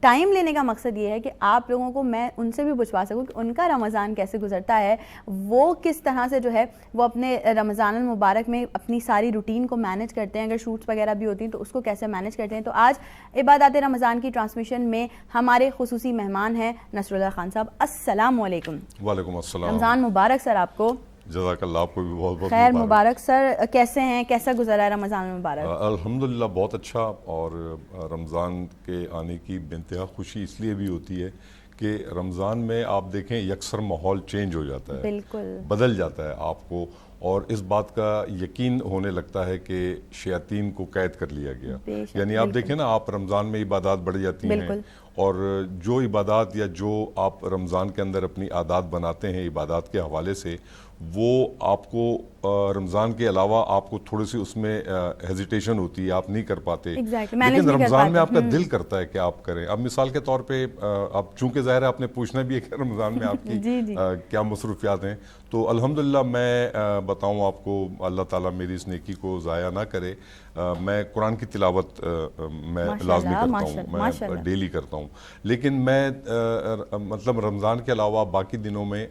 Time لینے کا مقصد یہ ہے کہ آپ لوگوں کو میں ان سے بھی پوچھوا سکوں کہ ان کا رمضان کیسے گزرتا ہے, وہ کس طرح سے جو ہے وہ اپنے رمضان المبارک میں اپنی ساری روٹین کو مینیج کرتے ہیں, اگر شوٹس وغیرہ بھی ہوتی ہیں تو اس کو کیسے مینیج کرتے ہیں. تو آج عبادات رمضان کی ٹرانسمیشن میں ہمارے خصوصی مہمان ہیں نصر اللہ خان صاحب. السلام علیکم. وعلیکم السلام. رمضان مبارک سر آپ کو. جزاک اللہ, آپ کو بھی بہت بہت خیر مبارک. سر کیسے ہیں, کیسا گزرا ہے رمضان مبارک؟ الحمدللہ بہت اچھا, اور رمضان کے آنے کی بے انتہا خوشی اس لیے بھی ہوتی ہے کہ رمضان میں آپ دیکھیں یکسر ماحول چینج ہو جاتا ہے, بالکل بدل جاتا ہے آپ کو, اور اس بات کا یقین ہونے لگتا ہے کہ شیاطین کو قید کر لیا گیا. یعنی آپ دیکھیں نا, آپ رمضان میں عبادات بڑھ جاتی ہیں, اور جو عبادات یا جو آپ رمضان کے اندر اپنی عادات بناتے ہیں عبادات کے حوالے سے, وہ آپ کو رمضان کے علاوہ آپ کو تھوڑی سی اس میں ہیزیٹیشن ہوتی ہے, آپ نہیں کر پاتے. لیکن رمضان میں آپ کا دل کرتا ہے کہ آپ کریں. اب مثال کے طور پہ اب چونکہ ظاہر ہے آپ نے پوچھنا بھی ہے کہ رمضان میں آپ کی کیا مصروفیات ہیں, تو الحمدللہ میں بتاؤں آپ کو, اللہ تعالیٰ میری اس نیکی کو ضائع نہ کرے, میں قرآن کی تلاوت میں لازمی کرتا ہوں, میں ڈیلی کرتا ہوں. لیکن میں مطلب رمضان کے علاوہ باقی دنوں میں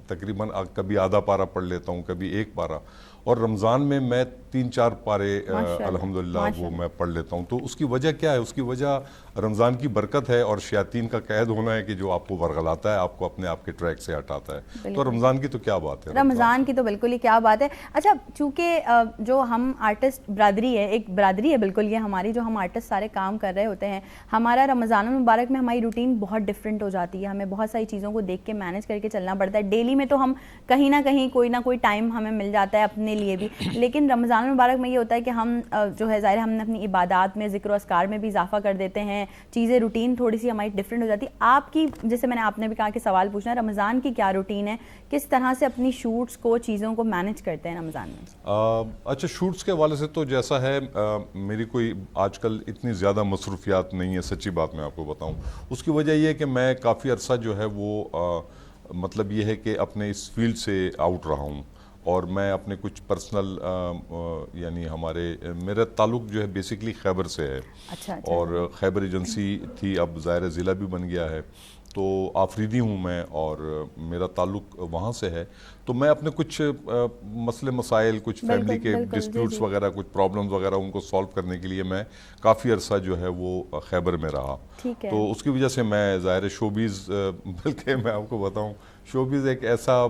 تقریباً کبھی آدھا پارہ پڑھ لیتا ہوں, کبھی ایک پارہ, اور رمضان میں 3-4 پارے الحمدللہ وہ میں پڑھ لیتا ہوں. تو اس کی وجہ کیا ہے؟ اس کی وجہ رمضان کی برکت ہے اور شیاطین کا قید ہونا ہے کہ جو آپ کو ورغلاتا ہے, آپ کو اپنے آپ کے ٹریک سے ہٹاتا ہے. تو رمضان کی تو کیا بات ہے, رمضان کی تو بالکل ہی کیا بات ہے. اچھا, چونکہ جو ہم آرٹسٹ برادری ہے, ایک برادری ہے بالکل یہ ہماری, جو ہم آرٹسٹ سارے کام کر رہے ہوتے ہیں, ہمارا رمضان المبارک میں ہماری روٹین بہت ڈفرینٹ ہو جاتی ہے, ہمیں بہت ساری چیزوں کو دیکھ کے مینیج کر کے چلنا پڑتا ہے. ڈیلی میں تو ہم کہیں نہ کہیں کوئی نہ کوئی ٹائم ہمیں مل جاتا ہے اپنے لیے بھی, لیکن رمضان المبارک میں یہ ہوتا ہے کہ ہم جو ہے ظاہر ہم نے اپنی عبادات میں ذکر و اذکار میں بھی اضافہ کر دیتے ہیں, چیزیں روٹین تھوڑی سی ہماری ڈفرینٹ ہو جاتی ہے. آپ کی جیسے میں نے آپ نے بھی کہا کہ سوال پوچھنا ہے, رمضان کی کیا روٹین ہے, کس طرح سے اپنی شوٹس کو چیزوں کو مینیج کرتے ہیں رمضان میں؟ اچھا, شوٹس کے حوالے سے تو جیسا ہے میری کوئی آج کل اتنی زیادہ مصروفیات نہیں ہے, سچی بات میں آپ کو بتاؤں. اس کی وجہ یہ ہے کہ میں کافی عرصہ جو ہے وہ مطلب یہ ہے کہ اپنے اس فیلڈ سے آؤٹ رہا ہوں, اور میں اپنے کچھ پرسنل یعنی میرا تعلق جو ہے بیسکلی خیبر سے ہے. اچھا. اور خیبر ایجنسی تھی, اب ظاہر ضلع بھی بن گیا ہے, تو آفریدی ہوں میں اور میرا تعلق وہاں سے ہے. تو میں اپنے کچھ مسئلے مسائل, کچھ فیملی کے ڈسپیوٹس وغیرہ, کچھ پرابلمز وغیرہ, ان کو سالو کرنے کے لیے میں کافی عرصہ جو ہے وہ خیبر میں رہا. تو اس کی وجہ سے میں ظاہر شوبیز, بلکہ میں آپ کو بتاؤں شوبیز ایک ایسا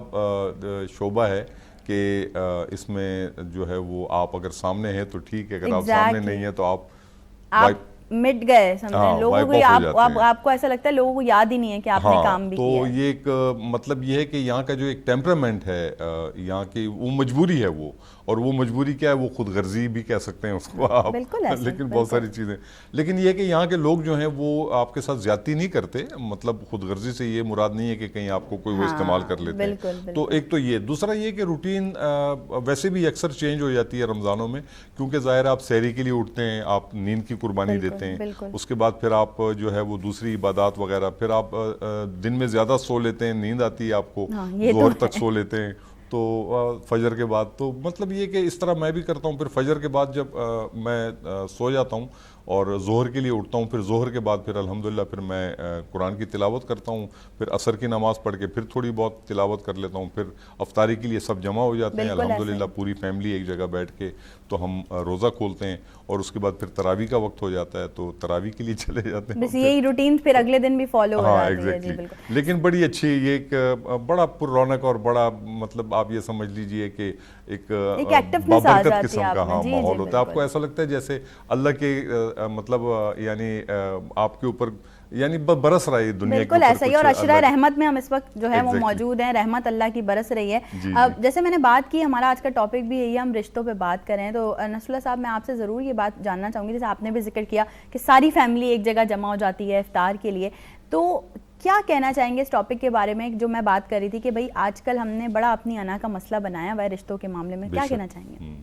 شعبہ ہے کہ اس میں جو ہے وہ آپ اگر سامنے ہیں تو ٹھیک ہے, اگر آپ سامنے نہیں ہیں تو آپ مٹ گئے سمجھیں, لوگوں کو آپ کو ایسا لگتا ہے لوگوں کو یاد ہی نہیں ہے کہ آپ نے کام بھی کیا. تو یہ ایک مطلب یہ ہے کہ یہاں کا جو ایک ٹیمپرامنٹ ہے, یہاں کی وہ مجبوری ہے, وہ اور وہ مجبوری کیا ہے, وہ خود غرضی بھی کہہ سکتے ہیں اس کو آپ, لیکن بہت ساری چیزیں. لیکن یہ کہ یہاں کے لوگ جو ہیں وہ آپ کے ساتھ زیادتی نہیں کرتے, مطلب خود غرضی سے یہ مراد نہیں ہے کہ کہیں آپ کو کوئی وہ استعمال کر لیتے ہیں. تو ایک تو یہ, دوسرا یہ کہ روٹین ویسے بھی اکثر چینج ہو جاتی ہے رمضانوں میں, کیونکہ ظاہر آپ سحری کے لیے اٹھتے ہیں, آپ نیند کی قربانی دیتے ہیں, اس کے بعد پھر آپ جو ہے وہ دوسری عبادات وغیرہ, پھر آپ دن میں زیادہ سو لیتے ہیں, نیند آتی ہے آپ کو, ظہر تک سو لیتے ہیں, تو فجر کے بعد. تو مطلب یہ کہ اس طرح میں بھی کرتا ہوں. پھر فجر کے بعد جب میں سو جاتا ہوں اور ظہر کے لیے اٹھتا ہوں, پھر ظہر کے بعد پھر الحمدللہ پھر میں قرآن کی تلاوت کرتا ہوں, پھر عصر کی نماز پڑھ کے پھر تھوڑی بہت تلاوت کر لیتا ہوں, پھر افطاری کے لیے سب جمع ہو جاتے ہیں الحمدللہ, پوری فیملی ایک جگہ بیٹھ کے, تو ہم روزہ کھولتے ہیں, اور اس کے بعد پھر تراویح کا وقت ہو جاتا ہے, تو تراویح کے لیے چلے جاتے ہیں. بس یہی روٹین پھر اگلے دن بھی فالو ہو جاتی ہے. جی بالکل. لیکن بڑی اچھی, یہ ایک بڑا پر رونق اور بڑا مطلب آپ یہ سمجھ لیجئے کہ ایک بابرکت قسم کا ماحول ہوتا ہے. آپ کو ایسا لگتا ہے جیسے اللہ کے مطلب یعنی آپ کے اوپر یعنی برس رہا ہے دنیا. بالکل ایسا ہی, اور عشرہ رحمت میں ہم اس وقت جو ہے وہ موجود ہیں, رحمت اللہ کی برس رہی ہے. اب جیسے میں نے بات کی, ہمارا آج کا ٹاپک بھی یہی ہے, ہم رشتوں پہ بات کریں. تو نصر اللہ صاحب, میں آپ سے ضرور یہ بات جاننا چاہوں گی, جیسے آپ نے بھی ذکر کیا کہ ساری فیملی ایک جگہ جمع ہو جاتی ہے افطار کے لیے, تو کیا کہنا چاہیں گے اس ٹاپک کے بارے میں, جو میں بات کر رہی تھی کہ بھائی آج کل ہم نے بڑا اپنی انا کا مسئلہ بنایا ہوا ہے رشتوں کے معاملے میں, کیا کہنا چاہیں گے؟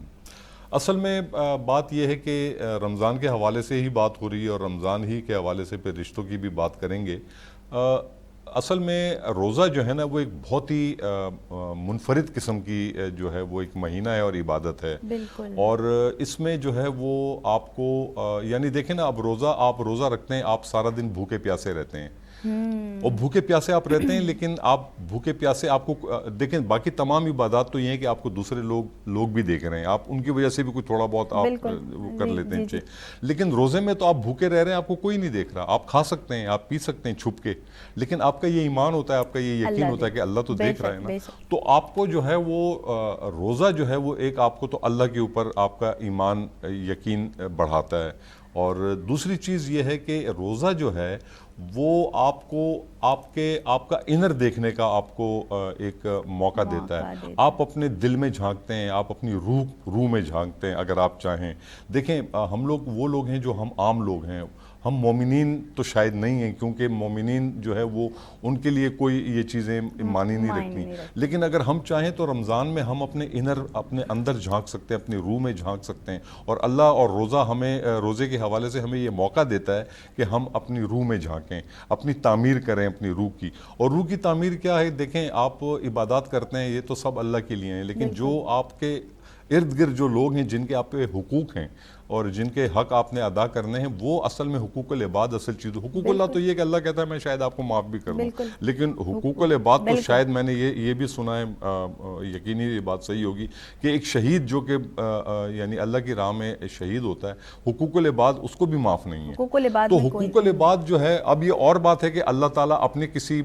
اصل میں بات یہ ہے کہ رمضان کے حوالے سے ہی بات ہو رہی ہے, اور رمضان ہی کے حوالے سے پھر رشتوں کی بھی بات کریں گے. اصل میں روزہ جو ہے نا وہ ایک بہت ہی منفرد قسم کی جو ہے وہ ایک مہینہ ہے اور عبادت ہے. بالکل. اور اس میں جو ہے وہ آپ کو یعنی دیکھیں نا اب آپ روزہ رکھتے ہیں, آپ سارا دن بھوکے پیاسے رہتے ہیں اور بھوکے پیاسے آپ رہتے ہیں, لیکن آپ بھوکے پیاسے آپ کو دیکھیں باقی تمام عبادات تو یہ ہیں کہ آپ کو دوسرے لوگ بھی دیکھ رہے ہیں, آپ ان کی وجہ سے بھی کچھ تھوڑا بہت آپ وہ کر لیتے ہیں. لیکن روزے میں تو آپ بھوکے رہ رہے ہیں, آپ کو کوئی نہیں دیکھ رہا, آپ کھا سکتے ہیں, آپ پی سکتے ہیں چھپ کے, لیکن آپ کا یہ ایمان ہوتا ہے, آپ کا یہ یقین ہوتا ہے کہ اللہ تو دیکھ رہا ہے نا. تو آپ کو جو ہے وہ روزہ جو ہے وہ ایک آپ کو تو اللہ کے اوپر آپ کا ایمان یقین بڑھاتا ہے. اور دوسری چیز یہ ہے کہ روزہ جو ہے وہ آپ کو آپ کا انر دیکھنے کا آپ کو ایک موقع دیتا ہے. آپ اپنے دل میں جھانکتے ہیں, آپ اپنی روح میں جھانکتے ہیں اگر آپ چاہیں. دیکھیں ہم لوگ وہ لوگ ہیں جو ہم عام لوگ ہیں, ہم مومنین تو شاید نہیں ہیں, کیونکہ مومنین جو ہے وہ ان کے لیے کوئی یہ چیزیں معنی نہیں رکھتی. لیکن اگر ہم چاہیں تو رمضان میں ہم اپنے اندر جھانک سکتے ہیں, اپنی روح میں جھانک سکتے ہیں. اور اللہ اور روزہ ہمیں روزے کے حوالے سے ہمیں یہ موقع دیتا ہے کہ ہم اپنی روح میں جھانکیں, اپنی تعمیر کریں اپنی روح کی. اور روح کی تعمیر کیا ہے؟ دیکھیں آپ عبادات کرتے ہیں یہ تو سب اللہ کے لیے ہیں, لیکن جو آپ کے ارد گرد جو لوگ ہیں جن کے آپ پہ حقوق ہیں اور جن کے حق آپ نے ادا کرنے ہیں, وہ اصل میں حقوق العباد اصل چیز. حقوق اللہ تو یہ کہ اللہ کہتا ہے میں شاید آپ کو معاف بھی کر دوں, لیکن حقوق العباد تو شاید میں نے یہ بھی سنا ہے, یقینی یہ بات صحیح ہوگی کہ ایک شہید جو کہ یعنی اللہ کی راہ میں شہید ہوتا ہے, حقوق العباد اس کو بھی معاف نہیں ہے. تو حقوق العباد جو ہے, اب یہ اور بات ہے کہ اللہ تعالیٰ اپنے کسی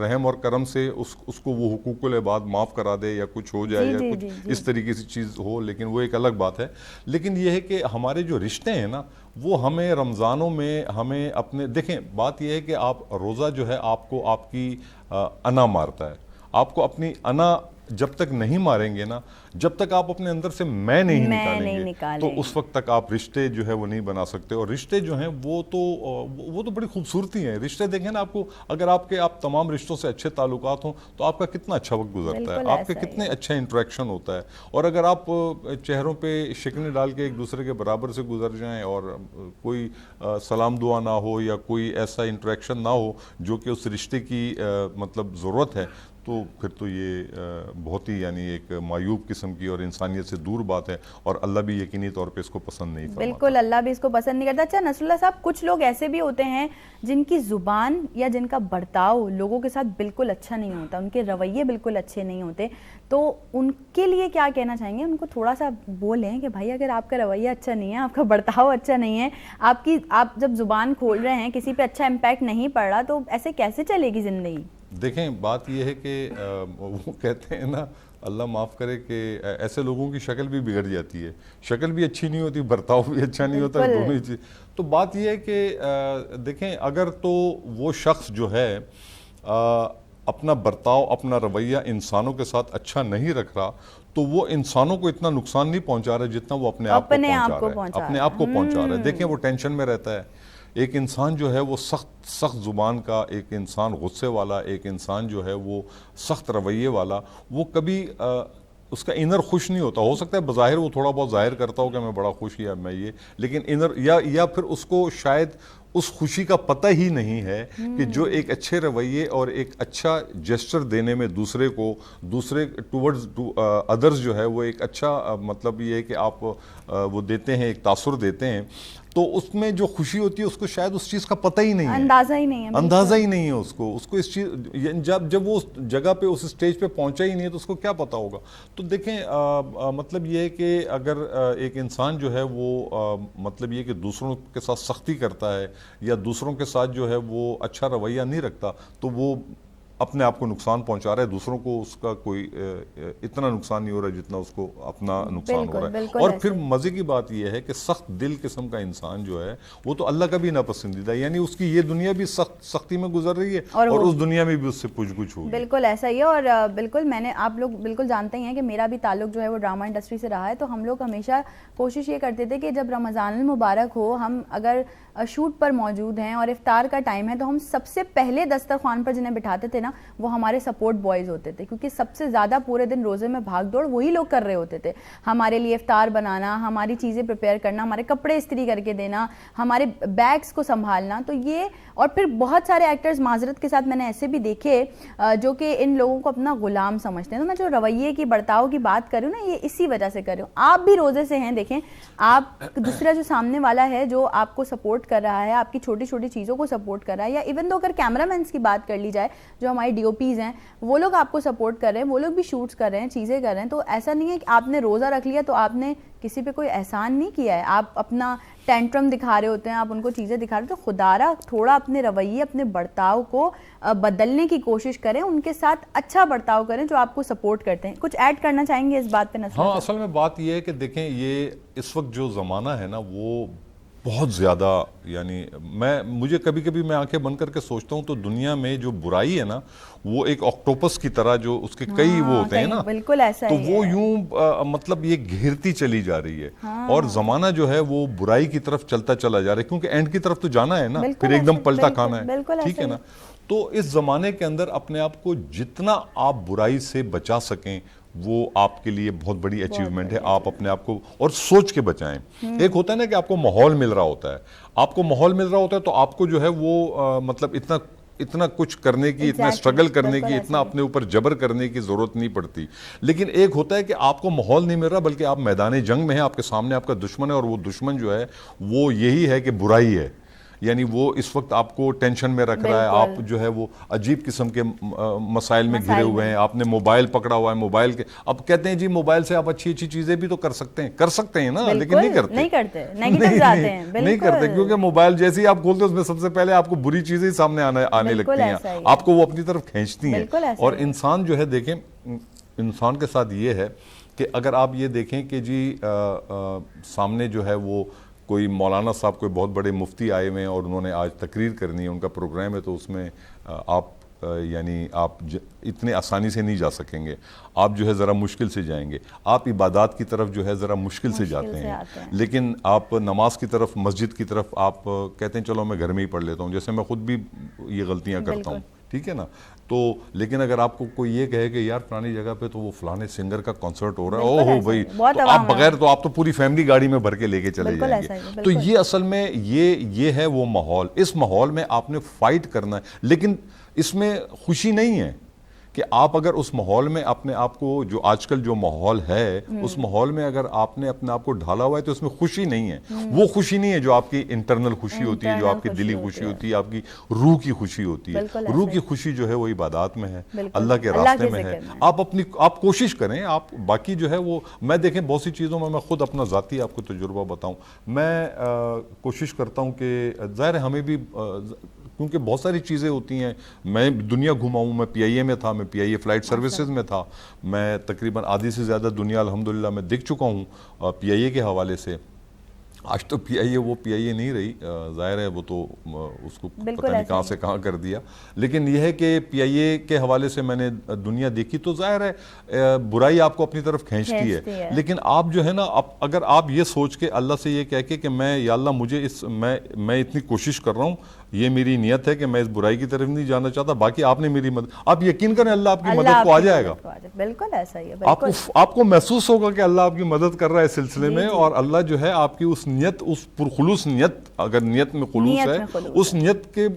رحم اور کرم سے اس کو وہ حقوق العباد معاف کرا دے یا کچھ ہو جائے یا کچھ اس طریقے سے چیز ہو, لیکن وہ ایک الگ بات ہے. لیکن یہ ہے کہ ہمارے جو رشتے ہیں نا وہ ہمیں رمضانوں میں ہمیں اپنے دیکھیں بات یہ ہے کہ آپ روزہ جو ہے آپ کو آپ کی انا مارتا ہے. آپ کو اپنی انا جب تک نہیں ماریں گے نا, جب تک آپ اپنے اندر سے میں نہیں نکالیں گے تو اس وقت تک آپ رشتے جو ہے وہ نہیں بنا سکتے. اور رشتے جو ہیں وہ تو بڑی خوبصورتی ہیں. رشتے دیکھیں نا, آپ کو اگر آپ تمام رشتوں سے اچھے تعلقات ہوں تو آپ کا کتنا اچھا وقت گزرتا ہے, آپ کے کتنے اچھا انٹریکشن ہوتا ہے. اور اگر آپ چہروں پہ شکنیں ڈال کے ایک دوسرے کے برابر سے گزر جائیں اور کوئی سلام دعا نہ ہو یا کوئی ایسا انٹریکشن نہ ہو جو کہ اس رشتے کی مطلب ضرورت ہے, تو پھر تو یہ بہت ہی یعنی ایک معیوب قسم کی اور انسانیت سے دور بات ہے, اور اللہ بھی یقینی طور پہ اس کو پسند نہیں فرماتا. بالکل, اللہ بھی اس کو پسند نہیں کرتا. اچھا نصر اللہ صاحب, کچھ لوگ ایسے بھی ہوتے ہیں جن کی زبان یا جن کا برتاؤ لوگوں کے ساتھ بالکل اچھا نہیں ہوتا, ان کے رویے بالکل اچھے نہیں ہوتے, تو ان کے لیے کیا کہنا چاہیں گے؟ ان کو تھوڑا سا بولیں کہ بھائی اگر آپ کا رویہ اچھا نہیں ہے, آپ کا برتاؤ اچھا نہیں ہے, آپ جب زبان کھول رہے ہیں کسی پہ اچھا امپیکٹ نہیں پڑ رہا, تو ایسے کیسے چلے گی زندگی؟ دیکھیں بات یہ ہے کہ وہ کہتے ہیں نا, اللہ معاف کرے کہ ایسے لوگوں کی شکل بھی بگڑ جاتی ہے, شکل بھی اچھی نہیں ہوتی, برتاؤ بھی اچھا نہیں ہوتا, دونوں ہی چیز. تو بات یہ ہے کہ دیکھیں اگر تو وہ شخص جو ہے اپنا برتاؤ اپنا رویہ انسانوں کے ساتھ اچھا نہیں رکھ رہا, تو وہ انسانوں کو اتنا نقصان نہیں پہنچا رہا جتنا وہ اپنے آپ کو پہنچا رہا ہے. دیکھیں وہ ٹینشن میں رہتا ہے. ایک انسان جو ہے وہ سخت زبان کا, ایک انسان غصے والا, ایک انسان جو ہے وہ سخت رویے والا, وہ کبھی اس کا انر خوش نہیں ہوتا. ہو سکتا ہے بظاہر وہ تھوڑا بہت ظاہر کرتا ہو کہ میں بڑا خوش یا میں یہ, لیکن انر یا پھر اس کو شاید اس خوشی کا پتہ ہی نہیں ہے کہ جو ایک اچھے رویے اور ایک اچھا جیسچر دینے میں دوسرے ٹورڈز ادرز جو ہے وہ ایک اچھا مطلب یہ ہے کہ آپ وہ دیتے ہیں, ایک تاثر دیتے ہیں, تو اس میں جو خوشی ہوتی ہے اس کو شاید اس چیز کا پتہ ہی نہیں ہے, اندازہ ہی نہیں ہے اس کو اس چیز جب وہ اس جگہ پہ اس سٹیج پہ پہنچا ہی نہیں ہے تو اس کو کیا پتہ ہوگا. تو دیکھیں مطلب یہ ہے کہ اگر ایک انسان جو ہے وہ مطلب یہ کہ دوسروں کے ساتھ سختی کرتا ہے یا دوسروں کے ساتھ جو ہے وہ اچھا رویہ نہیں رکھتا, تو وہ اپنے آپ کو نقصان پہنچا رہا ہے. دوسروں کو اس کا کوئی اتنا نقصان نہیں ہو رہا جتنا اس کو اپنا نقصان ہو رہا ہے. اور پھر مزے کی بات یہ ہے کہ سخت دل قسم کا انسان جو ہے وہ تو اللہ کا بھی ناپسندیدہ, یعنی اس کی یہ دنیا بھی سختی میں گزر رہی ہے اور اس دنیا میں بھی اس سے پوچھ گچھ ہوگی. بالکل ایسا ہی ہے. اور بالکل آپ لوگ بالکل جانتے ہیں کہ میرا بھی تعلق جو ہے وہ ڈرامہ انڈسٹری سے رہا ہے, تو ہم لوگ ہمیشہ کوشش یہ کرتے تھے کہ جب رمضان المبارک ہو, ہم اگر شوٹ پر موجود ہیں اور افطار کا ٹائم ہے، تو ہم سب سے پہلے دسترخوان پر جنہیں بٹھاتے تھے نا وہ ہمارے سپورٹ بوائز ہوتے تھے، کیونکہ سب سے زیادہ پورے دن روزے میں بھاگ دوڑ وہی لوگ کر رہے ہوتے تھے، ہمارے لیے افطار بنانا، ہماری چیزیں پریپیئر کرنا، ہمارے کپڑے استری کر کے دینا، ہمارے بیگس کو سنبھالنا. تو یہ اور پھر بہت سارے ایکٹرز معذرت کے ساتھ میں نے ایسے بھی دیکھے جو کہ ان لوگوں کو اپنا غلام سمجھتے ہیں. تو میں جو رویے کی برتاؤ کی بات کر رہی ہوں نا، یہ اسی وجہ سے کر رہی ہوں. آپ بھی روزے سے ہیں، دیکھیں آپ دوسرا جو سامنے والا ہے جو آپ کو سپورٹ کر رہا ہے، آپ کی چھوٹی چھوٹی چیزوں کو سپورٹ کر رہا ہے، یا ایون دو اگر کیمرہ مینس کی بات کر لی جائے جو ہمارے ڈی او پیز ہیں وہ لوگ آپ کو سپورٹ کر رہے ہیں، وہ لوگ بھی شوٹس کر رہے ہیں، چیزیں کر رہے ہیں. تو ایسا نہیں ہے کہ آپ نے روزہ رکھ لیا تو آپ نے کسی پہ کوئی احسان نہیں کیا ہے، آپ اپنا ٹینٹرم دکھا رہے ہوتے ہیں، آپ ان کو چیزیں دکھا رہے ہیں. تو خدارا تھوڑا اپنے رویے، اپنے برتاؤ کو بدلنے کی کوشش کریں، ان کے ساتھ اچھا برتاؤ کریں جو آپ کو سپورٹ کرتے ہیں. کچھ ایڈ کرنا چاہیں گے اس بات پہ نصرت؟ ہاں، اصل میں بات یہ ہے کہ دیکھیں یہ اس وقت جو زمانہ ہے نا وہ بہت زیادہ، یعنی مجھے کبھی کبھی میں آنکھیں بند کر کے سوچتا ہوں تو دنیا میں جو برائی ہے نا وہ ایک آکٹوپس کی طرح جو اس کے کئی وہ ہوتے ہیں نا، بالکل ایسا تو وہ یوں مطلب یہ گھیرتی چلی جا رہی ہے اور زمانہ جو ہے وہ برائی کی طرف چلتا چلا جا رہا ہے، کیونکہ اینڈ کی طرف تو جانا ہے نا، پھر ایک دم پلٹا کھانا ہے، ٹھیک ہے نا. تو اس زمانے کے اندر اپنے آپ کو جتنا آپ برائی سے بچا سکیں وہ آپ کے لیے بہت بڑی اچیومنٹ ہے. آپ اپنے آپ کو اور سوچ کے بچائیں. ایک ہوتا ہے نا کہ آپ کو ماحول مل رہا ہوتا ہے، آپ کو ماحول مل رہا ہوتا ہے تو آپ کو جو ہے وہ مطلب اتنا کچھ کرنے کی، اتنا اسٹرگل کرنے کی، اتنا اپنے اوپر جبر کرنے کی ضرورت نہیں پڑتی. لیکن ایک ہوتا ہے کہ آپ کو ماحول نہیں مل رہا بلکہ آپ میدان جنگ میں ہیں، آپ کے سامنے آپ کا دشمن ہے اور وہ دشمن جو ہے وہ یہی ہے کہ برائی ہے، یعنی وہ اس وقت آپ کو ٹینشن میں رکھ رہا ہے، آپ جو ہے وہ عجیب قسم کے مسائل میں گھرے ہوئے ہیں، آپ نے موبائل پکڑا ہوا ہے، موبائل کے اب کہتے ہیں جی موبائل سے آپ اچھی اچھی چیزیں بھی تو کر سکتے ہیں نا، لیکن نہیں کرتے کیونکہ موبائل جیسے ہی آپ کھولتے اس میں سب سے پہلے آپ کو بری چیزیں ہی سامنے آنے لگتی ہیں، آپ کو وہ اپنی طرف کھینچتی ہیں. اور انسان جو ہے دیکھیں، انسان کے ساتھ یہ ہے کہ اگر آپ یہ دیکھیں کہ جی سامنے جو ہے وہ کوئی مولانا صاحب کوئی بہت بڑے مفتی آئے ہوئے ہیں اور انہوں نے آج تقریر کرنی ہے، ان کا پروگرام ہے، تو اس میں آپ یعنی آپ اتنے آسانی سے نہیں جا سکیں گے، آپ جو ہے ذرا مشکل سے جائیں گے، آپ عبادات کی طرف جو ہے ذرا مشکل سے جاتے ہیں. لیکن آپ نماز کی طرف، مسجد کی طرف آپ کہتے ہیں چلو میں گھر میں ہی پڑھ لیتا ہوں، جیسے میں خود بھی یہ غلطیاں کرتا ہوں، ٹھیک ہے نا. تو لیکن اگر آپ کو کوئی یہ کہے کہ یار فلانی جگہ پہ تو وہ فلانے سنگر کا کنسرٹ ہو رہا ہے، اوہ بھائی، تو آپ بغیر تو آپ تو پوری فیملی گاڑی میں بھر کے لے کے چلے جائیں گے. تو یہ اصل میں یہ ہے وہ ماحول. اس ماحول میں آپ نے فائٹ کرنا ہے، لیکن اس میں خوشی نہیں ہے کہ آپ اگر اس ماحول میں اپنے آپ کو، جو آج کل جو ماحول ہے اس ماحول میں اگر آپ نے اپنے آپ کو ڈھالا ہوا ہے تو اس میں خوشی نہیں ہے. وہ خوشی نہیں ہے جو آپ کی انٹرنل خوشی ہوتی ہے، جو آپ کی دلی خوشی ہوتی ہے، آپ کی روح کی خوشی ہوتی ہے. روح کی خوشی جو ہے وہ عبادات میں ہے، اللہ کے راستے میں ہے. آپ کوشش کریں. آپ باقی جو ہے وہ میں دیکھیں بہت سی چیزوں میں خود اپنا ذاتی آپ کو تجربہ بتاؤں، میں کوشش کرتا ہوں کہ ظاہر ہے ہمیں بھی، کیونکہ بہت ساری چیزیں ہوتی ہیں، میں دنیا گھما ہوں، میں پی آئی اے میں تھا، میں پی آئی اے فلائٹ سروسز میں تھا، میں تقریباً آدھی سے زیادہ دنیا الحمدللہ میں دیکھ چکا ہوں پی آئی اے کے حوالے سے. آج تو پی آئی اے وہ پی آئی اے نہیں رہی، ظاہر ہے وہ تو اس کو پتہ نہیں کہاں سے کہاں کر دیا. لیکن یہ ہے کہ پی آئی اے کے حوالے سے میں نے دنیا دیکھی تو ظاہر ہے برائی آپ کو اپنی طرف کھینچتی ہے. لیکن آپ جو ہے نا، اگر آپ یہ سوچ کے اللہ سے یہ کہہ کے کہ میں یا اللہ مجھے میں اتنی کوشش کر رہا ہوں، یہ میری نیت ہے کہ میں اس برائی کی طرف نہیں جانا چاہتا، باقی آپ نے میری مدد، آپ یقین کریں اللہ آپ کی مدد کو آ جائے گا. بالکل ایسا ہی ہے. آپ کو محسوس ہوگا کہ اللہ آپ کی مدد کر رہا ہے اس سلسلے میں، اور اللہ جو ہے آپ کی اس نیت، اس پرخلوص نیت، اگر نیت میں خلوص ہے، اس نیت کے